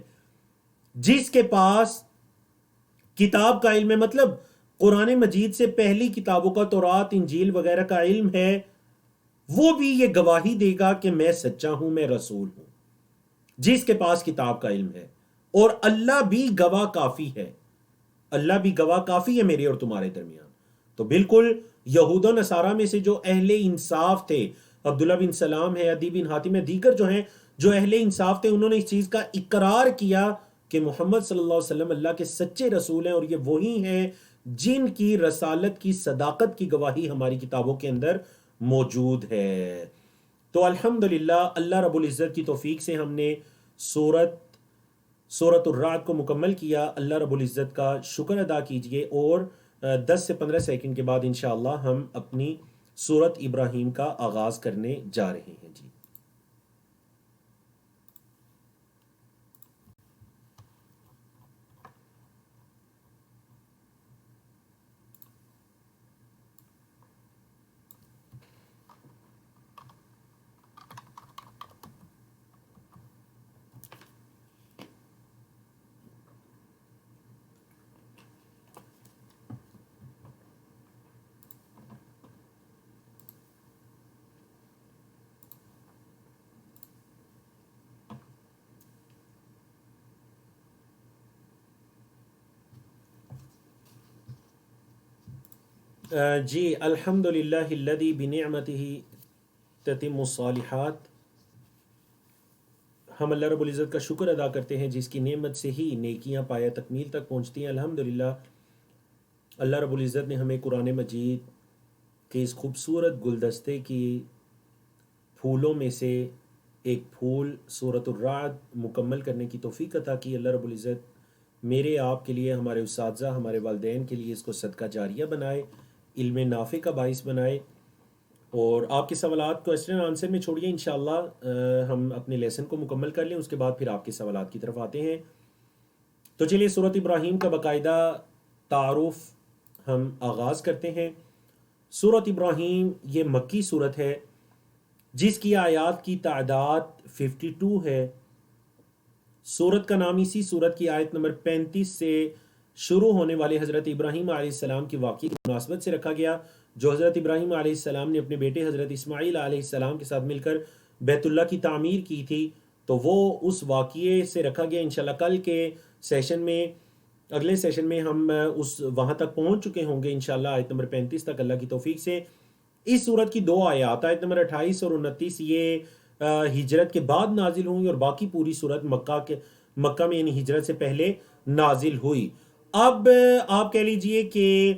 جس کے پاس کتاب کا علم ہے، مطلب قرآن مجید سے پہلی کتابوں کا تورات انجیل وغیرہ کا علم ہے، وہ بھی یہ گواہی دے گا کہ میں سچا ہوں، میں رسول ہوں، جس کے پاس کتاب کا علم ہے، اور اللہ بھی گواہ کافی ہے، اللہ بھی گواہ کافی ہے میرے اور تمہارے درمیان۔ تو بالکل یہود و نصارہ میں سے جو اہل انصاف تھے، عبداللہ بن سلام ہے، عدی بن حاتم ہے، دیگر جو ہیں جو اہل انصاف تھے، انہوں نے اس چیز کا اقرار کیا کہ محمد صلی اللہ علیہ وسلم اللہ کے سچے رسول ہیں، اور یہ وہی ہیں جن کی رسالت کی صداقت کی گواہی ہماری کتابوں کے اندر موجود ہے۔ تو الحمدللہ اللہ رب العزت کی توفیق سے ہم نے سورۃ الرعد کو مکمل کیا۔ اللہ رب العزت کا شکر ادا کیجئے، اور 10 سے 15 سیکنڈ کے بعد انشاءاللہ ہم اپنی سورۃ ابراہیم کا آغاز کرنے جا رہے ہیں۔ جی جی الحمدللہ الذی بنعمتہ تتم الصالحات، ہم اللہ رب العزت کا شکر ادا کرتے ہیں جس کی نعمت سے ہی نیکیاں پایہ تکمیل تک پہنچتی ہیں۔ الحمدللہ اللہ رب العزت نے ہمیں قرآن مجید کے اس خوبصورت گلدستے کی پھولوں میں سے ایک پھول سورۃ الرعد مکمل کرنے کی توفیق عطا کی۔ اللہ رب العزت میرے آپ کے لیے، ہمارے اساتذہ، ہمارے والدین کے لیے اس کو صدقہ جاریہ بنائے، علم نافع کا باعث بنائے۔ اور آپ کے سوالات کوسچن آنسر میں چھوڑیے، انشاءاللہ ہم اپنے لیسن کو مکمل کر لیں، اس کے بعد پھر آپ کے سوالات کی طرف آتے ہیں۔ تو چلیے سورۃ ابراہیم کا باقاعدہ تعارف ہم آغاز کرتے ہیں۔ سورۃ ابراہیم یہ مکی سورت ہے جس کی آیات کی تعداد 52 ہے۔ سورت کا نام اسی سورت کی آیت نمبر 35 سے شروع ہونے والے حضرت ابراہیم علیہ السلام کی واقعے کی مناسبت سے رکھا گیا، جو حضرت ابراہیم علیہ السلام نے اپنے بیٹے حضرت اسماعیل علیہ السلام کے ساتھ مل کر بیت اللہ کی تعمیر کی تھی، تو وہ اس واقعے سے رکھا گیا۔ انشاءاللہ کل کے سیشن میں، اگلے سیشن میں ہم وہاں تک پہنچ چکے ہوں گے انشاءاللہ، آیت نمبر 35 تک اللہ کی توفیق سے۔ اس سورت کی 2 آیات، آیت نمبر 28 اور 29، یہ ہجرت کے بعد نازل ہوئی، اور باقی پوری سورت مکہ میں یعنی ہجرت سے پہلے نازل ہوئی۔ اب آپ کہہ لیجئے کہ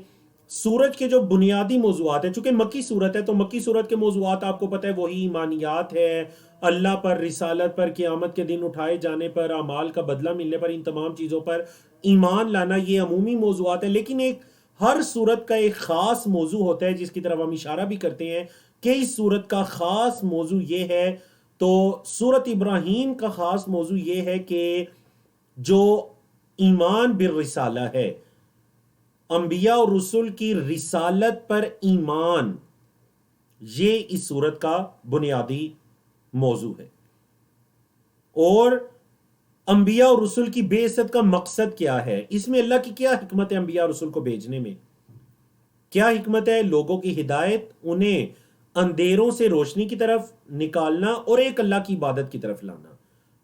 سورت کے جو بنیادی موضوعات ہیں، چونکہ مکی سورت ہے تو مکی سورت کے موضوعات آپ کو پتہ ہے وہی ایمانیات ہے، اللہ پر، رسالت پر، قیامت کے دن اٹھائے جانے پر، اعمال کا بدلہ ملنے پر، ان تمام چیزوں پر ایمان لانا، یہ عمومی موضوعات ہیں۔ لیکن ایک ہر سورت کا ایک خاص موضوع ہوتا ہے جس کی طرف ہم اشارہ بھی کرتے ہیں کہ اس سورت کا خاص موضوع یہ ہے۔ تو سورت ابراہیم کا خاص موضوع یہ ہے کہ جو ایمان بالرسالہ ہے، انبیاء اور رسول کی رسالت پر ایمان، یہ اس سورت کا بنیادی موضوع ہے۔ اور انبیاء اور رسول کی بعثت کا مقصد کیا ہے، اس میں اللہ کی کیا حکمت ہے، انبیاء اور رسول کو بھیجنے میں کیا حکمت ہے؟ لوگوں کی ہدایت، انہیں اندھیروں سے روشنی کی طرف نکالنا اور ایک اللہ کی عبادت کی طرف لانا۔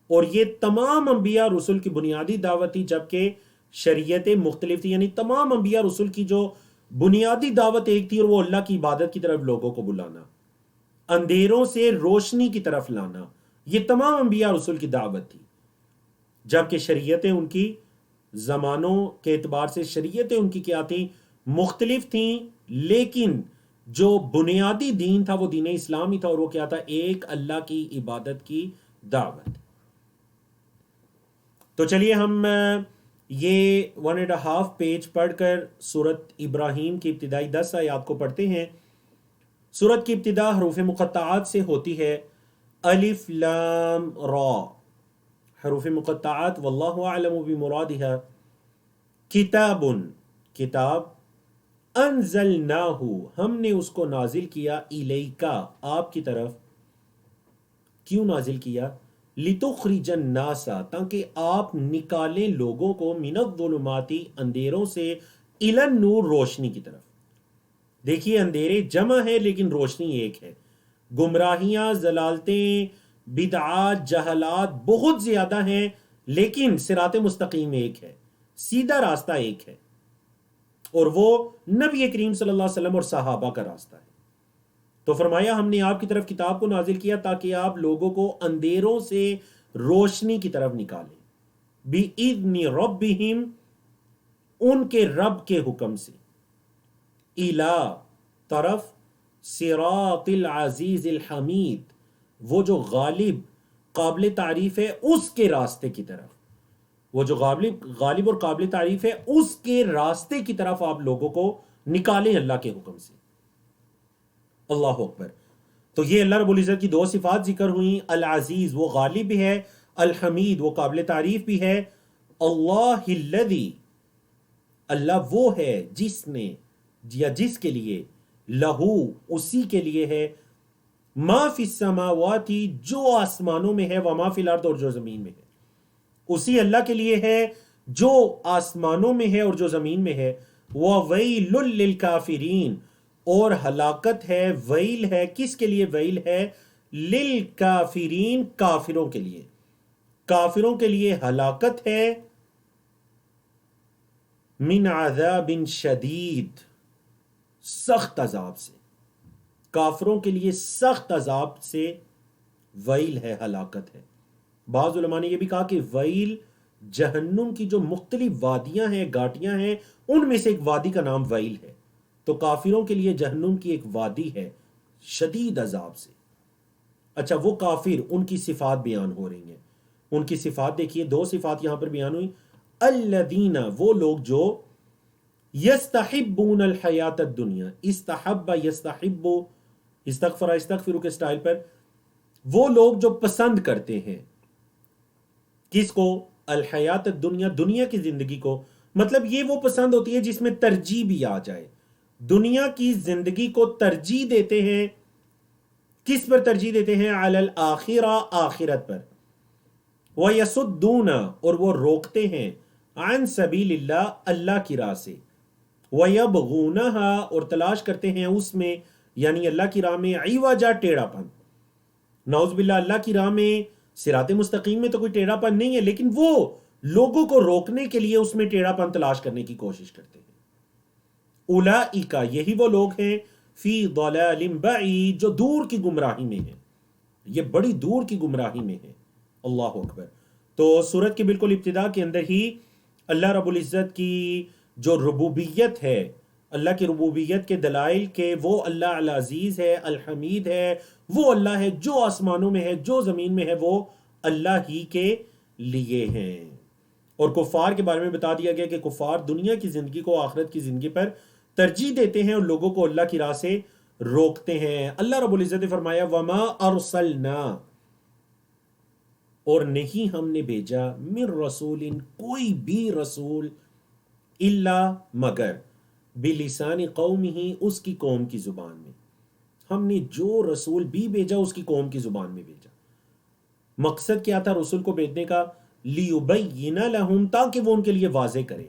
اور یہ تمام انبیاء رسول کی بنیادی دعوت تھی، جبکہ شریعتیں مختلف تھی، یعنی تمام انبیاء رسول کی جو بنیادی دعوت ایک تھی، اور وہ اللہ کی عبادت کی طرف لوگوں کو بلانا، اندھیروں سے روشنی کی طرف لانا، یہ تمام انبیاء رسول کی دعوت تھی۔ جبکہ شریعتیں ان کی زمانوں کے اعتبار سے شریعتیں ان کی کیا تھیں؟ مختلف تھیں، لیکن جو بنیادی دین تھا وہ دین اسلام ہی تھا، اور وہ کیا تھا؟ ایک اللہ کی عبادت کی دعوت۔ تو چلیے ہم یہ 1.5 پیج پڑھ کر سورت ابراہیم کی ابتدائی 10 آیات کو پڑھتے ہیں۔ سورت کی ابتدا حروف مقطعات سے ہوتی ہے، الف لام را، حروف مقطعات، واللہ اعلم بمرادها، کتاب، کتاب، انزلناہ، ہم نے اس کو نازل کیا، الیکا، آپ کی طرف۔ کیوں نازل کیا؟ لتخرج الناس، تاکہ آپ نکالیں لوگوں کو، من الظلمات، اندھیروں سے، الی النور، روشنی کی طرف۔ دیکھیے اندھیرے جمع ہے لیکن روشنی ایک ہے۔ گمراہیاں، ضلالتیں، بدعات، جہالات بہت زیادہ ہیں، لیکن صراط مستقیم ایک ہے، سیدھا راستہ ایک ہے، اور وہ نبی کریم صلی اللہ علیہ وسلم اور صحابہ کا راستہ ہے۔ تو فرمایا ہم نے آپ کی طرف کتاب کو نازل کیا تاکہ آپ لوگوں کو اندھیروں سے روشنی کی طرف نکالیں، بِإِذْنِ رَبِّهِمْ، ان کے رب کے حکم سے، اِلَىٰ، طرف، صراط العزیز الحمید، وہ جو غالب، قابل تعریف ہے، اس کے راستے کی طرف، وہ جو غالب اور قابل تعریف ہے، اس کے راستے کی طرف آپ لوگوں کو نکالیں اللہ کے حکم سے۔ اللہ اکبر۔ تو یہ اللہ رب العزت کی 2 صفات ذکر ہوئیں، العزیز، وہ غالب بھی ہے، الحمید، وہ قابل تعریف بھی ہے۔ اللہ الذی، اللہ وہ ہے جس نے یا جس کے لیے، لہو، اسی کے لیے ہے، ما فی السماوات، جو آسمانوں میں ہے، وما فی الارض، اور جو زمین میں ہے، اسی اللہ کے لیے ہے جو آسمانوں میں ہے اور جو زمین میں ہے۔ وَوَيْلٌ لِّلْكَافِرِينَ، اور ہلاکت ہے، ویل ہے، کس کے لیے ویل ہے؟ لِلْكَافِرِينَ، کافروں کے لیے، کافروں کے لیے ہلاکت ہے، من عذاب شدید، سخت عذاب سے، کافروں کے لیے سخت عذاب سے ویل ہے، ہلاکت ہے۔ بعض علماء نے یہ بھی کہا کہ ویل جہنم کی جو مختلف وادیاں ہیں، گھاٹیاں ہیں، ان میں سے ایک وادی کا نام ویل ہے۔ تو کافروں کے لیے جہنم کی ایک وادی ہے شدید عذاب سے۔ اچھا، وہ کافر، ان کی صفات بیان ہو رہی ہیں۔ ان کی صفات دیکھیے، دو صفات یہاں پر بیان ہوئی۔ الذین، وہ لوگ جو یستحبون الحیات الدنیا، استحب یستحب، استغفر استغفر کے سٹائل پر، وہ لوگ جو پسند کرتے ہیں کس کو؟ الحیات الدنیا، دنیا کی زندگی کو۔ مطلب یہ وہ پسند ہوتی ہے جس میں ترجیح بھی آ جائے، دنیا کی زندگی کو ترجیح دیتے ہیں۔ کس پر ترجیح دیتے ہیں؟ علی الآخرہ، آخرت پر۔ وَيَصُدُّونَ، اور وہ روکتے ہیں، عن سبیل اللہ، اللہ کی راہ سے۔ وَيَبْغُونَهَا، اور تلاش کرتے ہیں اس میں، یعنی اللہ کی راہ میں، عوجا، ٹیڑھا پن۔ نعوذ باللہ، اللہ کی راہ میں صراط مستقیم میں تو کوئی ٹیڑھا پن نہیں ہے، لیکن وہ لوگوں کو روکنے کے لیے اس میں ٹیڑھا پن تلاش کرنے کی کوشش کرتے ہیں۔ اولئک، یہی وہ لوگ ہیں، فی ضلال بعید، جو دور کی گمراہی میں ہیں، یہ بڑی دور کی گمراہی میں ہیں۔ اللہ اکبر۔ تو سورت کے بالکل ابتدا کے اندر ہی اللہ رب العزت کی جو ربوبیت ہے، اللہ کی ربوبیت کے دلائل کہ وہ اللہ العزیز ہے، الحمید ہے، وہ اللہ ہے جو آسمانوں میں ہے، جو زمین میں ہے، وہ اللہ ہی کے لیے ہیں۔ اور کفار کے بارے میں بتا دیا گیا کہ کفار دنیا کی زندگی کو آخرت کی زندگی پر ترجیح دیتے ہیں اور لوگوں کو اللہ کی راہ سے روکتے ہیں۔ اللہ رب العزت نے فرمایا وَمَا أَرْسَلْنَا، اور نہیں ہم نے بھیجا، من رسول، کوئی بھی رسول، الا، مگر، بلسان قومہ، اس کی قوم کی زبان میں۔ ہم نے جو رسول بھی بھیجا اس کی قوم کی زبان میں بھیجا۔ مقصد کیا تھا رسول کو بھیجنے کا؟ لیبین لہم، تاکہ وہ ان کے لیے واضح کرے۔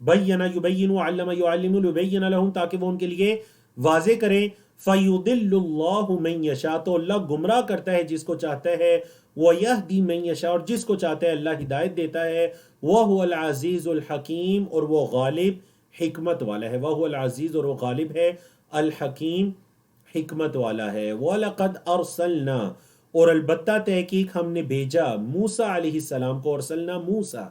بینا یبین، علم یعلم، لیبین لہم، تاکہ وہ ان کے لیے واضح کرے۔ فیضل اللہ من یشاء، تو اللہ گمراہ کرتا ہے جس کو چاہتا ہے، ویہدی من یشاء، اور جس کو چاہتا ہے اللہ ہدایت دیتا ہے۔ وہو العزیز الحکیم، اور وہ غالب حکمت والا ہے۔ وہو العزیز، اور وہ غالب ہے، الحکیم، حکمت والا ہے۔ وَلَقَدْ أَرْسَلْنَا، اور البتہ تحقیق ہم نے بھیجا، موسیٰ علیہ السلام کو۔ ارسلنا موسیٰ،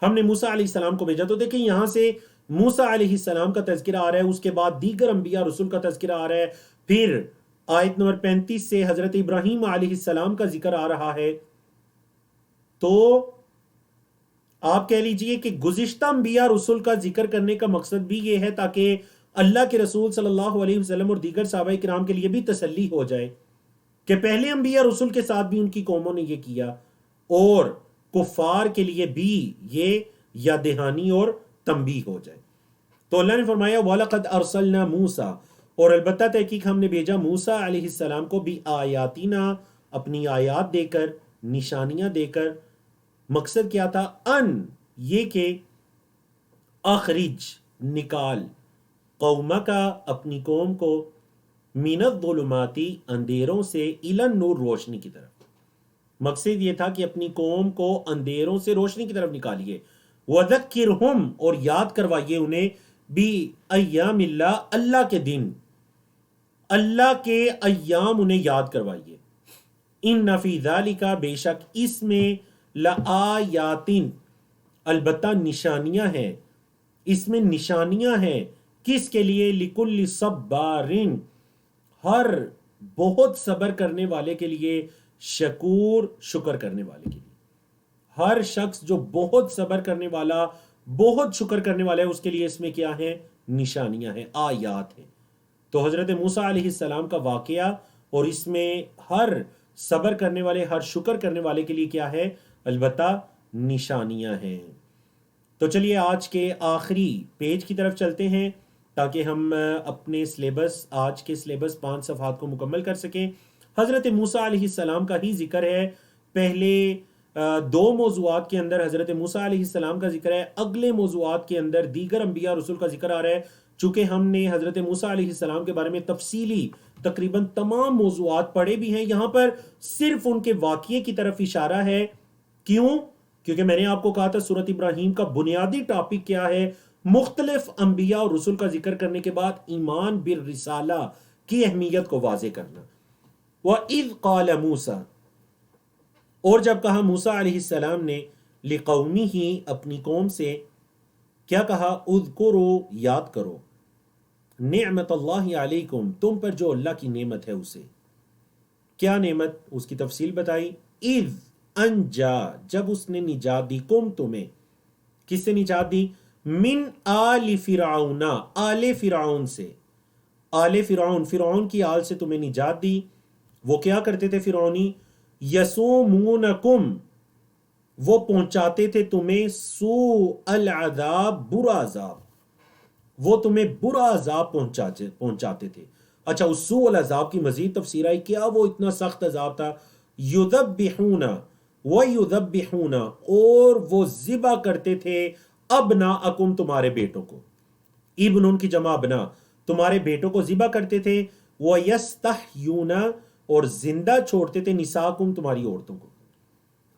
ہم نے موسیٰ علیہ السلام کو بھیجا۔ تو دیکھیں یہاں سے موسیٰ علیہ السلام کا تذکرہ آ رہا ہے، اس کے بعد دیگر انبیاء رسول کا تذکرہ آ رہا ہے، پھر آیت نمبر 35 سے حضرت ابراہیم علیہ السلام کا ذکر آ رہا ہے۔ تو آپ کہہ لیجئے کہ گزشتہ انبیاء رسول کا ذکر کرنے کا مقصد بھی یہ ہے تاکہ اللہ کے رسول صلی اللہ علیہ وسلم اور دیگر صحابہ کرام کے لیے بھی تسلی ہو جائے کہ پہلے انبیاء رسول کے ساتھ بھی ان کی قوموں نے یہ کیا، اور کفار کے لیے بھی یہ یاد دہانی اور تنبیہ ہو جائے۔ تو اللہ نے فرمایا وَلَقَدْ أَرْسَلْنَا مُوسَىٰ، اور البتہ تحقیق ہم نے بھیجا موسیٰ علیہ السلام کو، بھی آیاتنا، اپنی آیات دے کر، نشانیاں دے کر۔ مقصد کیا تھا؟ ان، یہ کہ اخرج، نکال، قومہ کا، اپنی قوم کو، من الظلماتی، اندھیروں سے، الی النور، روشنی کی طرف۔ مقصد یہ تھا کہ اپنی قوم کو اندھیروں سے روشنی کی طرف نکالیے۔ وَذَكِّرْهُمْ، اور یاد کروائیے انہیں، بِأَيَّامِ اللَّهِ، اللہ کے دن، اللہ کے ایام انہیں یاد کروائیے۔ إِنَّ فِي ذَلِكَ، بے شک اس میں، لَآيَاتٍ، البتہ نشانیاں ہیں، اس میں نشانیاں ہیں، کس کے لیے؟ لِكُلِّ صَبَّارٍ، ہر بہت صبر کرنے والے کے لیے، شکور، شکر کرنے والے کے لیے۔ ہر شخص جو بہت صبر کرنے والا، بہت شکر کرنے والا ہے، اس کے لیے اس میں کیا ہے؟ نشانیاں ہیں، آیات ہیں۔ تو حضرت موسیٰ علیہ السلام کا واقعہ، اور اس میں ہر صبر کرنے والے، ہر شکر کرنے والے کے لیے کیا ہے؟ البتہ نشانیاں ہیں۔ تو چلیے آج کے آخری پیج کی طرف چلتے ہیں تاکہ ہم اپنے سلیبس، آج کے سلیبس 5 صفحات کو مکمل کر سکیں۔ حضرت موسیٰ علیہ السلام کا ہی ذکر ہے، پہلے 2 موضوعات کے اندر حضرت موسیٰ علیہ السلام کا ذکر ہے، اگلے موضوعات کے اندر دیگر انبیاء رسول کا ذکر آ رہا ہے۔ چونکہ ہم نے حضرت موسیٰ علیہ السلام کے بارے میں تفصیلی تقریباً تمام موضوعات پڑھے بھی ہیں، یہاں پر صرف ان کے واقعے کی طرف اشارہ ہے۔ کیوں؟ کیونکہ میں نے آپ کو کہا تھا سورۃ ابراہیم کا بنیادی ٹاپک کیا ہے؟ مختلف انبیاء اور رسول کا ذکر کرنے کے بعد ایمان بالرسالہ کی اہمیت کو واضح کرنا. وَإِذْ قَالَ مُوسَى، اور جب کہا موسیٰ علیہ السلام نے، لِقَوْمِهِ اپنی قوم سے، کیا کہا؟ اذکروا یاد کرو، نعمت اللہ علیکم تم پر جو اللہ کی نعمت ہے اسے. کیا نعمت؟ اس کی تفصیل بتائی. اذ انجا جب اس نے نجات دی، کم تمہیں، کس سے نجات دی؟ من آل فرعون آل فرعون سے، آل فرعون فرعون کی آل سے تمہیں نجات دی. وہ کیا کرتے تھے فرعونی؟ یسومونکم وہ پہنچاتے تھے تمہیں سوء العذاب برا عذاب، وہ تمہیں برا عذاب پہنچاتے تھے. اچھا، اس سوء العذاب کی مزید تفسیر آئی. کیا وہ اتنا سخت عذاب تھا؟ یذبحون ویذبحون اور وہ ذبح کرتے تھے ابناءکم تمہارے بیٹوں کو، ابن ان کی جمع ابنا، تمہارے بیٹوں کو ذبح کرتے تھے. ویستحیون اور زندہ چھوڑتے تھے نساءکم تمہاری عورتوں کو،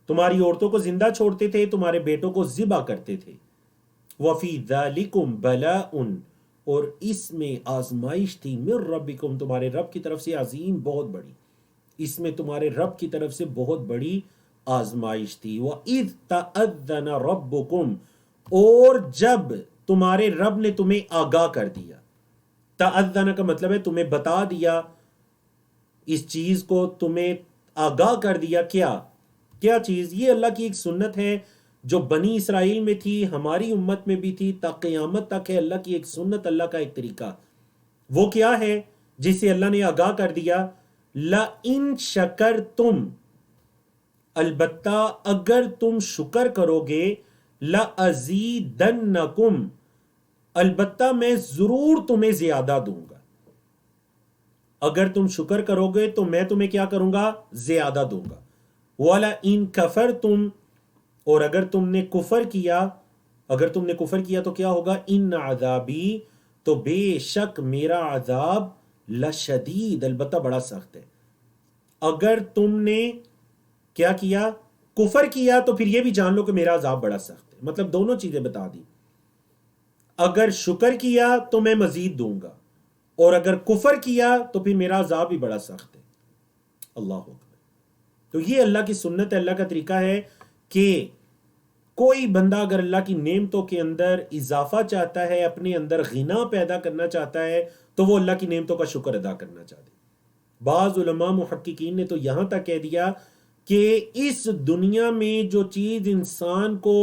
تمہاری عورتوں کو زندہ چھوڑتے تھے، تمہارے بیٹوں کو ذبح کرتے تھے. وَفِي ذَلِكُمْ بَلَاءٌ اور اس میں آزمائش تھی، من ربکم تمہارے رب کی طرف سے، عظیم بہت بڑی، اس میں تمہارے رب کی طرف سے بہت بڑی آزمائش تھی. وَإِذْ تَأَذَّنَ رَبُّكُمْ اور جب تمہارے رب نے تمہیں آگاہ کر دیا. تأذن کا مطلب ہے تمہیں بتا دیا اس چیز کو، تمہیں آگاہ کر دیا. کیا چیز؟ یہ اللہ کی ایک سنت ہے جو بنی اسرائیل میں تھی، ہماری امت میں بھی تھی، تا قیامت تک ہے. اللہ کی ایک سنت، اللہ کا ایک طریقہ. وہ کیا ہے جسے اللہ نے آگاہ کر دیا؟ لَإِن شَكَرْتُمْ البتہ اگر تم شکر کرو گے، لَأَزِيدَنَّكُمْ البتہ میں ضرور تمہیں زیادہ دوں گا. اگر تم شکر کرو گے تو میں تمہیں کیا کروں گا؟ زیادہ دوں گا. وَلَئِن كَفَرْتُمْ اور اگر تم نے کفر کیا تو کیا ہوگا؟ ان عذابی تو بے شک میرا عذاب لشدید البتہ بڑا سخت ہے. اگر تم نے کیا کیا؟ کفر کیا تو پھر یہ بھی جان لو کہ میرا عذاب بڑا سخت ہے. مطلب دونوں چیزیں بتا دی. اگر شکر کیا تو میں مزید دوں گا، اور اگر کفر کیا تو پھر میرا عذاب بھی بڑا سخت ہے. اللہ اکبر. تو یہ اللہ کی سنت ہے، اللہ کا طریقہ ہے کہ کوئی بندہ اگر اللہ کی نعمتوں کے اندر اضافہ چاہتا ہے، اپنے اندر غنا پیدا کرنا چاہتا ہے، تو وہ اللہ کی نعمتوں کا شکر ادا کرنا چاہتے. بعض علماء محققین نے تو یہاں تک کہہ دیا کہ اس دنیا میں جو چیز انسان کو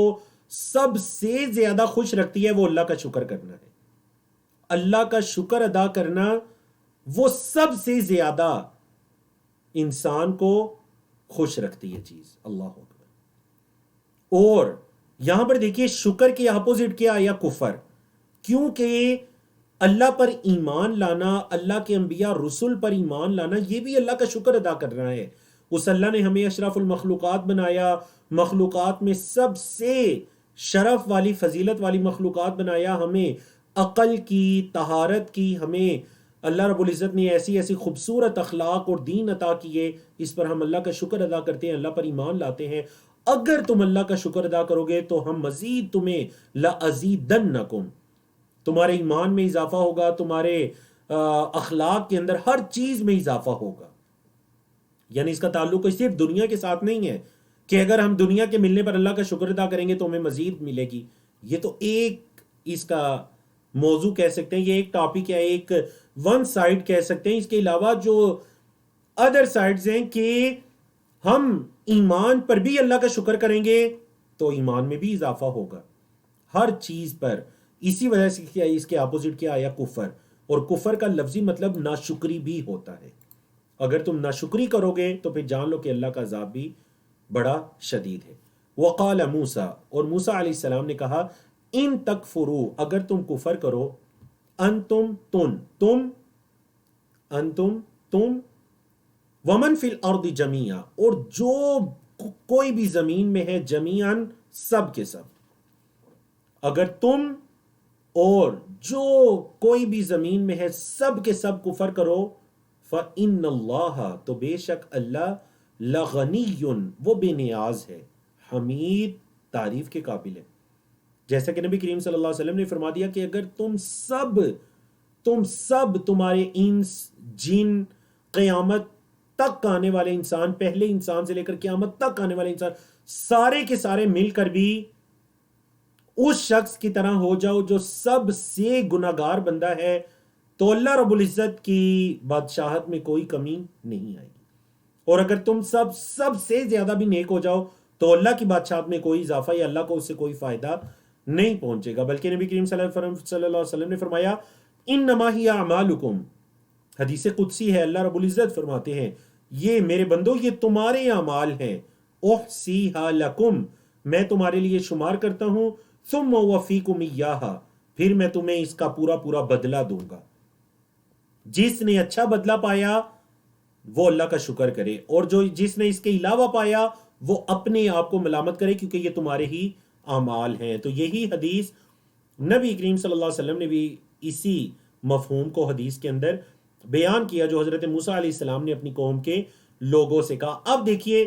سب سے زیادہ خوش رکھتی ہے وہ اللہ کا شکر کرنا ہے. اللہ کا شکر ادا کرنا وہ سب سے زیادہ انسان کو خوش رکھتی ہے چیز. اللہ اکبر. اور یہاں پر دیکھیے شکر کے اپوزٹ کیا آیا؟ کفر. کیونکہ اللہ پر ایمان لانا، اللہ کے انبیاء رسول پر ایمان لانا، یہ بھی اللہ کا شکر ادا کرنا ہے. اس اللہ نے ہمیں اشرف المخلوقات بنایا، مخلوقات میں سب سے شرف والی، فضیلت والی مخلوقات بنایا، ہمیں عقل کی، طہارت کی، ہمیں اللہ رب العزت نے ایسی ایسی خوبصورت اخلاق اور دین عطا کیے. اس پر ہم اللہ کا شکر ادا کرتے ہیں، اللہ پر ایمان لاتے ہیں. اگر تم اللہ کا شکر ادا کرو گے تو ہم مزید تمہیں لَأَزِيدَنَّكُمْ تمہارے ایمان میں اضافہ ہوگا، تمہارے اخلاق کے اندر ہر چیز میں اضافہ ہوگا. یعنی اس کا تعلق صرف دنیا کے ساتھ نہیں ہے کہ اگر ہم دنیا کے ملنے پر اللہ کا شکر ادا کریں گے تو ہمیں مزید ملے گی. یہ تو ایک اس کا موضوع کہہ سکتے ہیں، یہ ایک ٹاپک ہے، ایک ون سائڈ کہہ سکتے ہیں. اس کے علاوہ جو ادر سائڈز ہیں کہ ہم ایمان پر بھی اللہ کا شکر کریں گے تو ایمان میں بھی اضافہ ہوگا ہر چیز پر. اسی وجہ سے اس کے اپوزٹ کیا آیا؟ کفر. اور کفر کا لفظی مطلب ناشکری بھی ہوتا ہے. اگر تم ناشکری کرو گے تو پھر جان لو کہ اللہ کا عذاب بھی بڑا شدید ہے. وقال موسیٰ اور موسیٰ علیہ السلام نے کہا، ان تکفروا اگر تم کفر کرو، انتم ومن فی الارض جمیعا اور جو کوئی بھی زمین میں ہے، جمیعاً سب کے سب. اگر تم اور جو کوئی بھی زمین میں ہے سب کے سب کفر کرو، فإن اللہ تو بے شک اللہ لغنی وہ بے نیاز ہے، حمید تعریف کے قابل ہے. جیسا کہ نبی کریم صلی اللہ علیہ وسلم نے فرما دیا کہ اگر تم سب تمہارے انس جن قیامت تک آنے والے انسان، پہلے انسان سے لے کر قیامت تک آنے والے انسان، سارے کے سارے مل کر بھی اس شخص کی طرح ہو جاؤ جو سب سے گناہگار بندہ ہے، تو اللہ رب العزت کی بادشاہت میں کوئی کمی نہیں آئے گی۔ اور اگر تم سب سے زیادہ بھی نیک ہو جاؤ تو اللہ کی بادشاہت میں کوئی اضافہ یا اللہ کو اس سے کوئی فائدہ نہیں پہنچے گا۔ بلکہ نبی کریم صلی اللہ علیہ وسلم نے فرمایا انما ہی اعمالکم، حدیث قدسی ہے، اللہ رب العزت فرماتے ہیں یہ میرے بندو یہ تمہارے اعمال ہیں، احصیھا لکم، میں تمہارے لیے شمار کرتا ہوں، ثم اوفیکم ایھا، پھر میں تمہیں اس کا پورا بدلہ دوں گا۔ جس نے اچھا بدلہ پایا وہ اللہ کا شکر کرے، اور جس نے اس کے علاوہ پایا وہ اپنے آپ کو ملامت کرے، کیونکہ یہ تمہارے ہی اعمال ہیں۔ تو یہی حدیث نبی کریم صلی اللہ علیہ وسلم نے بھی اسی مفہوم کو حدیث کے اندر بیان کیا جو حضرت موسیٰ علیہ السلام نے اپنی قوم کے لوگوں سے کہا۔ اب دیکھیے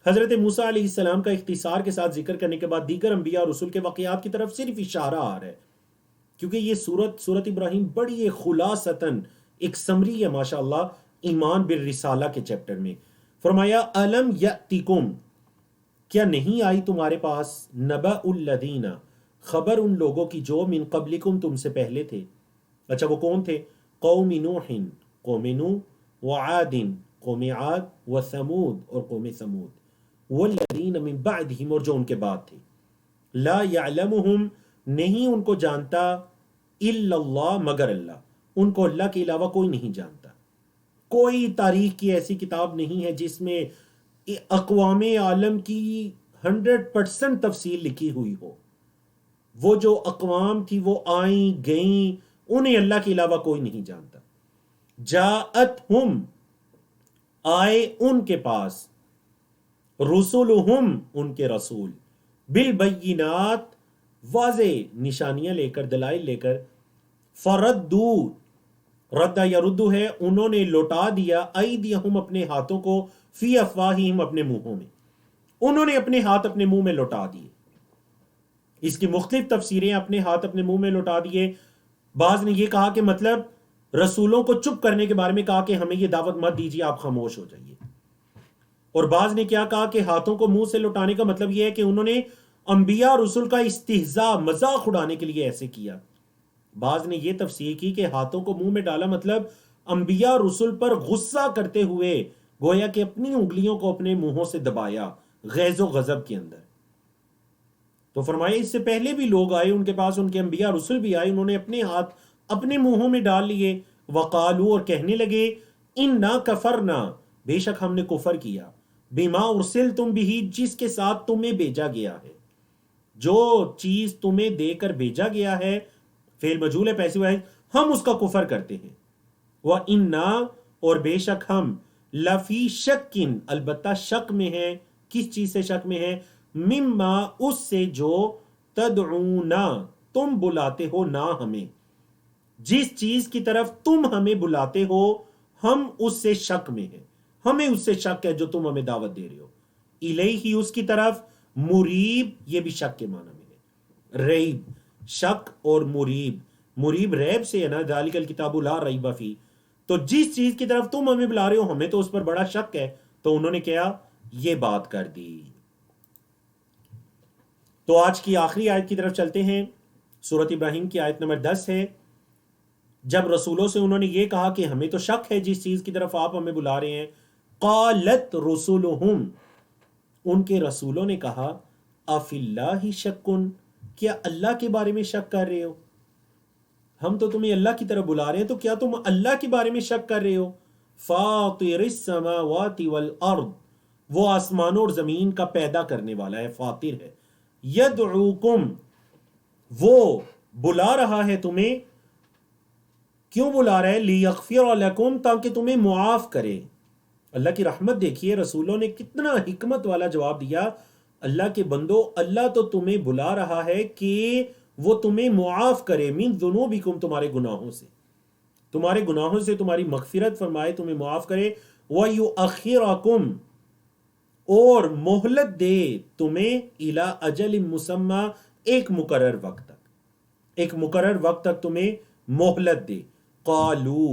حضرت موسیٰ علیہ السلام کا اختصار کے ساتھ ذکر کرنے کے بعد دیگر انبیاء اور رسول کے واقعات کی طرف صرف اشارہ آ رہا ہے، کیونکہ یہ سورت ابراہیم بڑی خلاصتاً ایک سمری ہے ماشاءاللہ ایمان بالرسالہ کے چیپٹر میں۔ فرمایا الم یأتکم، کیا نہیں آئی تمہارے پاس، نبأ الذین، خبر ان لوگوں کی جو من قبلکم تم سے پہلے تھے۔ اچھا وہ کون تھے؟ قوم نوح، قوم نوح، وعاد، قوم عاد، وثمود، اور قوم ثمود، والذین من بعدہم، اور جو ان کے بعد تھے۔ لا یعلمہم، نہیں ان کو جانتا، الا اللہ، مگر اللہ، ان کو اللہ کے علاوہ کوئی نہیں جانتا۔ کوئی تاریخ کی ایسی کتاب نہیں ہے جس میں اقوام عالم کی 100% تفصیل لکھی ہوئی ہو۔ وہ جو اقوام تھی وہ آئیں گئیں، انہیں اللہ کے علاوہ کوئی نہیں جانتا۔ جاءتہم، آئے ان کے پاس، رسولہم، ان کے رسول، بالبینات، واضح نشانیاں لے کر، دلائل لے کر، فردو، ردہ یا ردو ہے، انہوں نے لوٹا دیا، ایدیہم، اپنے ہاتھوں کو، فی افواہہم، اپنے منہوں میں، انہوں نے اپنے ہاتھ اپنے منہ میں لوٹا دیے۔ اس کی مختلف تفسیریں، اپنے ہاتھ اپنے منہ میں لوٹا دیے۔ بعض نے یہ کہا کہ مطلب رسولوں کو چپ کرنے کے بارے میں کہا کہ ہمیں یہ دعوت مت دیجیے، آپ خاموش ہو جائیے۔ اور بعض نے کیا کہا کہ ہاتھوں کو منہ سے لوٹانے کا مطلب یہ ہے کہ انہوں نے انبیاء رسول کا استہزاء، مذاق اڑانے کے لیے ایسے کیا۔ بعض نے یہ تفسیر کی کہ ہاتھوں کو منہ میں ڈالا مطلب انبیاء رسول پر غصہ کرتے ہوئے گویا کہ اپنی انگلیوں کو اپنے منہوں سے دبایا غیظ و غضب کے اندر۔ تو فرمایا اس سے پہلے بھی لوگ آئے ان کے پاس، ان کے انبیاء رسول بھی آئے، انہوں نے اپنے ہاتھ اپنے منہوں میں ڈال لیے۔ وقالو، اور کہنے لگے، انا کفرنا، بے شک ہم نے کفر کیا، بما ارسلتم بہ، جس کے ساتھ تمہیں بھیجا گیا ہے، جو چیز تمہیں دے کر بھیجا گیا ہے، فعل مجہول ہے، پیسو ہے، ہم اس کا کفر کرتے ہیں۔ وَإِنَّا، اور بے شک ہم، لفی شکن، البتہ شک میں ہیں، کس چیز سے شک میں ہیں؟ مما، اس سے جو، تدعونا، تم بلاتے ہو نا ہمیں، جس چیز کی طرف تم ہمیں بلاتے ہو ہم اس سے شک میں ہیں، ہمیں اس سے شک ہے جو تم ہمیں دعوت دے رہے ہو، الیہ، اس کی طرف، مریب، یہ بھی شک کے معنی میں ہے، ریب، شک، اور مریب ریب سے ہے نا، ذالک الکتاب لا ریب فیہ، تو جس چیز کی طرف تم ہمیں بلا رہے ہو ہمیں تو اس پر بڑا شک ہے، تو انہوں نے کیا، یہ بات کر دی۔ تو آج کی آخری آیت کی طرف چلتے ہیں، سورۃ ابراہیم کی آیت نمبر 10 ہے۔ جب رسولوں سے انہوں نے یہ کہا کہ ہمیں تو شک ہے جس چیز کی طرف آپ ہمیں بلا رہے ہیں، قالت رسولہم، ان کے رسولوں نے کہا، افی اللہ شکن، کیا اللہ کے بارے میں شک کر رہے ہو؟ ہم تو تمہیں اللہ کی طرف بلا رہے ہیں، تو کیا تم اللہ کے بارے میں شک کر رہے ہو؟ فاطر السماوات والارض، وہ آسمانوں اور زمین کا پیدا کرنے والا ہے، فاطر ہے۔ یدعوکم، وہ بلا رہا ہے تمہیں، کیوں بلا رہا ہے؟ لیغفر لکم، تاکہ تمہیں معاف کرے۔ اللہ کی رحمت دیکھیے، رسولوں نے کتنا حکمت والا جواب دیا، اللہ کے بندو، اللہ تو تمہیں بلا رہا ہے کہ وہ تمہیں معاف کرے، من ذنوبکم، تمہارے گناہوں سے، تمہارے گناہوں سے تمہاری مغفرت فرمائے، تمہیں معاف کرے، وَيُؤَخِّرَكُمْ، اور مہلت دے تمہیں، اِلَىٰ أَجَلٍ مُّسَمَّى، ایک مقرر وقت تک، ایک مقرر وقت تک تمہیں مہلت دے. قالو،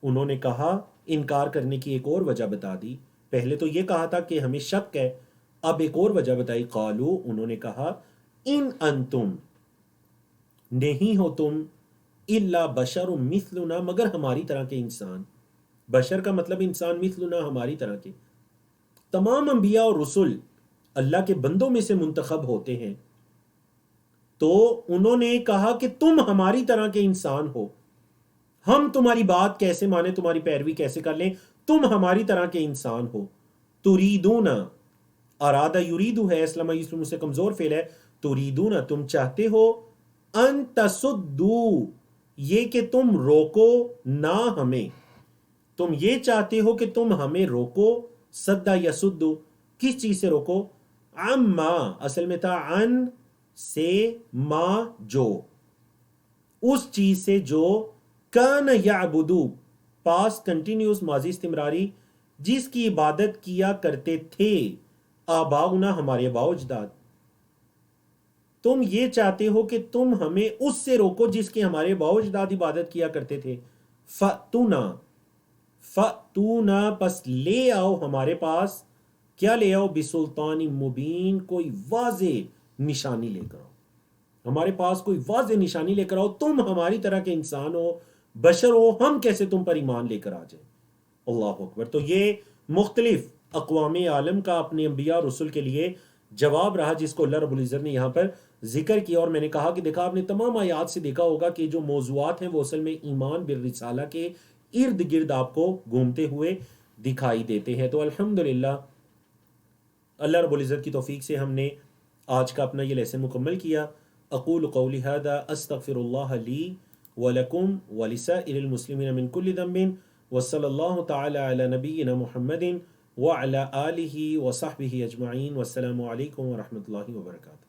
انہوں نے کہا، انکار کرنے کی ایک اور وجہ بتا دی. پہلے تو یہ کہا تھا کہ ہمیں شک ہے، اب ایک اور وجہ بتائی. قالو، انہوں نے کہا، ان انتم، نہیں ہو تم، الا بشر مثلنا، مگر ہماری طرح کے انسان. بشر کا مطلب انسان، مثلنا ہماری طرح کے. تمام انبیاء اور رسول اللہ کے بندوں میں سے منتخب ہوتے ہیں، تو انہوں نے کہا کہ تم ہماری طرح کے انسان ہو، ہم تمہاری بات کیسے مانیں، تمہاری پیروی کیسے کر لیں، تم ہماری طرح کے انسان ہو. تریدون، ارادہ یریدو ہے، اسلام یسلم سے کمزور فعل ہے. تریدون، تم چاہتے ہو، ان تصدو، یہ کہ تم روکو نہ ہمیں، تم یہ چاہتے ہو کہ تم ہمیں روکو. سدا یسدو، کس چیز سے روکو؟ عما، اصل میں تھا ان سے، ما جو، اس چیز سے جو کان یعبدو، پاس کنٹینیوس ماضی استمراری، جس کی عبادت کیا کرتے تھے، آباؤنا، ہمارے آباء و اجداد. تم یہ چاہتے ہو کہ تم ہمیں اس سے روکو جس کی ہمارے آباء و اجداد عبادت کیا کرتے تھے. فَأْتُنَا، فَأْتُونَا، پس لے آؤ ہمارے پاس. کیا لے آؤ؟ بسلطان مبین، کوئی واضح نشانی لے کر آؤ، ہمارے پاس کوئی واضح نشانی لے کر آؤ. تم ہماری طرح کے انسان ہو، بشر ہو، ہم کیسے تم پر ایمان لے کر آ جائیں. اللہ اکبر. تو یہ مختلف اقوام عالم کا اپنے انبیاء رسول کے لیے جواب رہا، جس کو اللہ رب العزت نے یہاں پر ذکر کیا. اور میں نے کہا کہ دیکھا، آپ نے تمام آیات سے دیکھا ہوگا کہ جو موضوعات ہیں وہ اصل میں ایمان بالرسالہ کے ارد گرد آپ کو گھومتے ہوئے دکھائی دیتے ہیں. تو الحمدللہ اللہ رب العزت کی توفیق سے ہم نے آج کا اپنا یہ لیسن مکمل کیا. اقول قولی ھذا استغفر اللہ لی ولکم ولسائر المسلمین من کل ذنب، وصلی اللہ تعالی علی نبینا محمد وعلی آلہ وصحبہ اجمعین، والسلام علیکم ورحمۃ اللہ وبرکاتہ.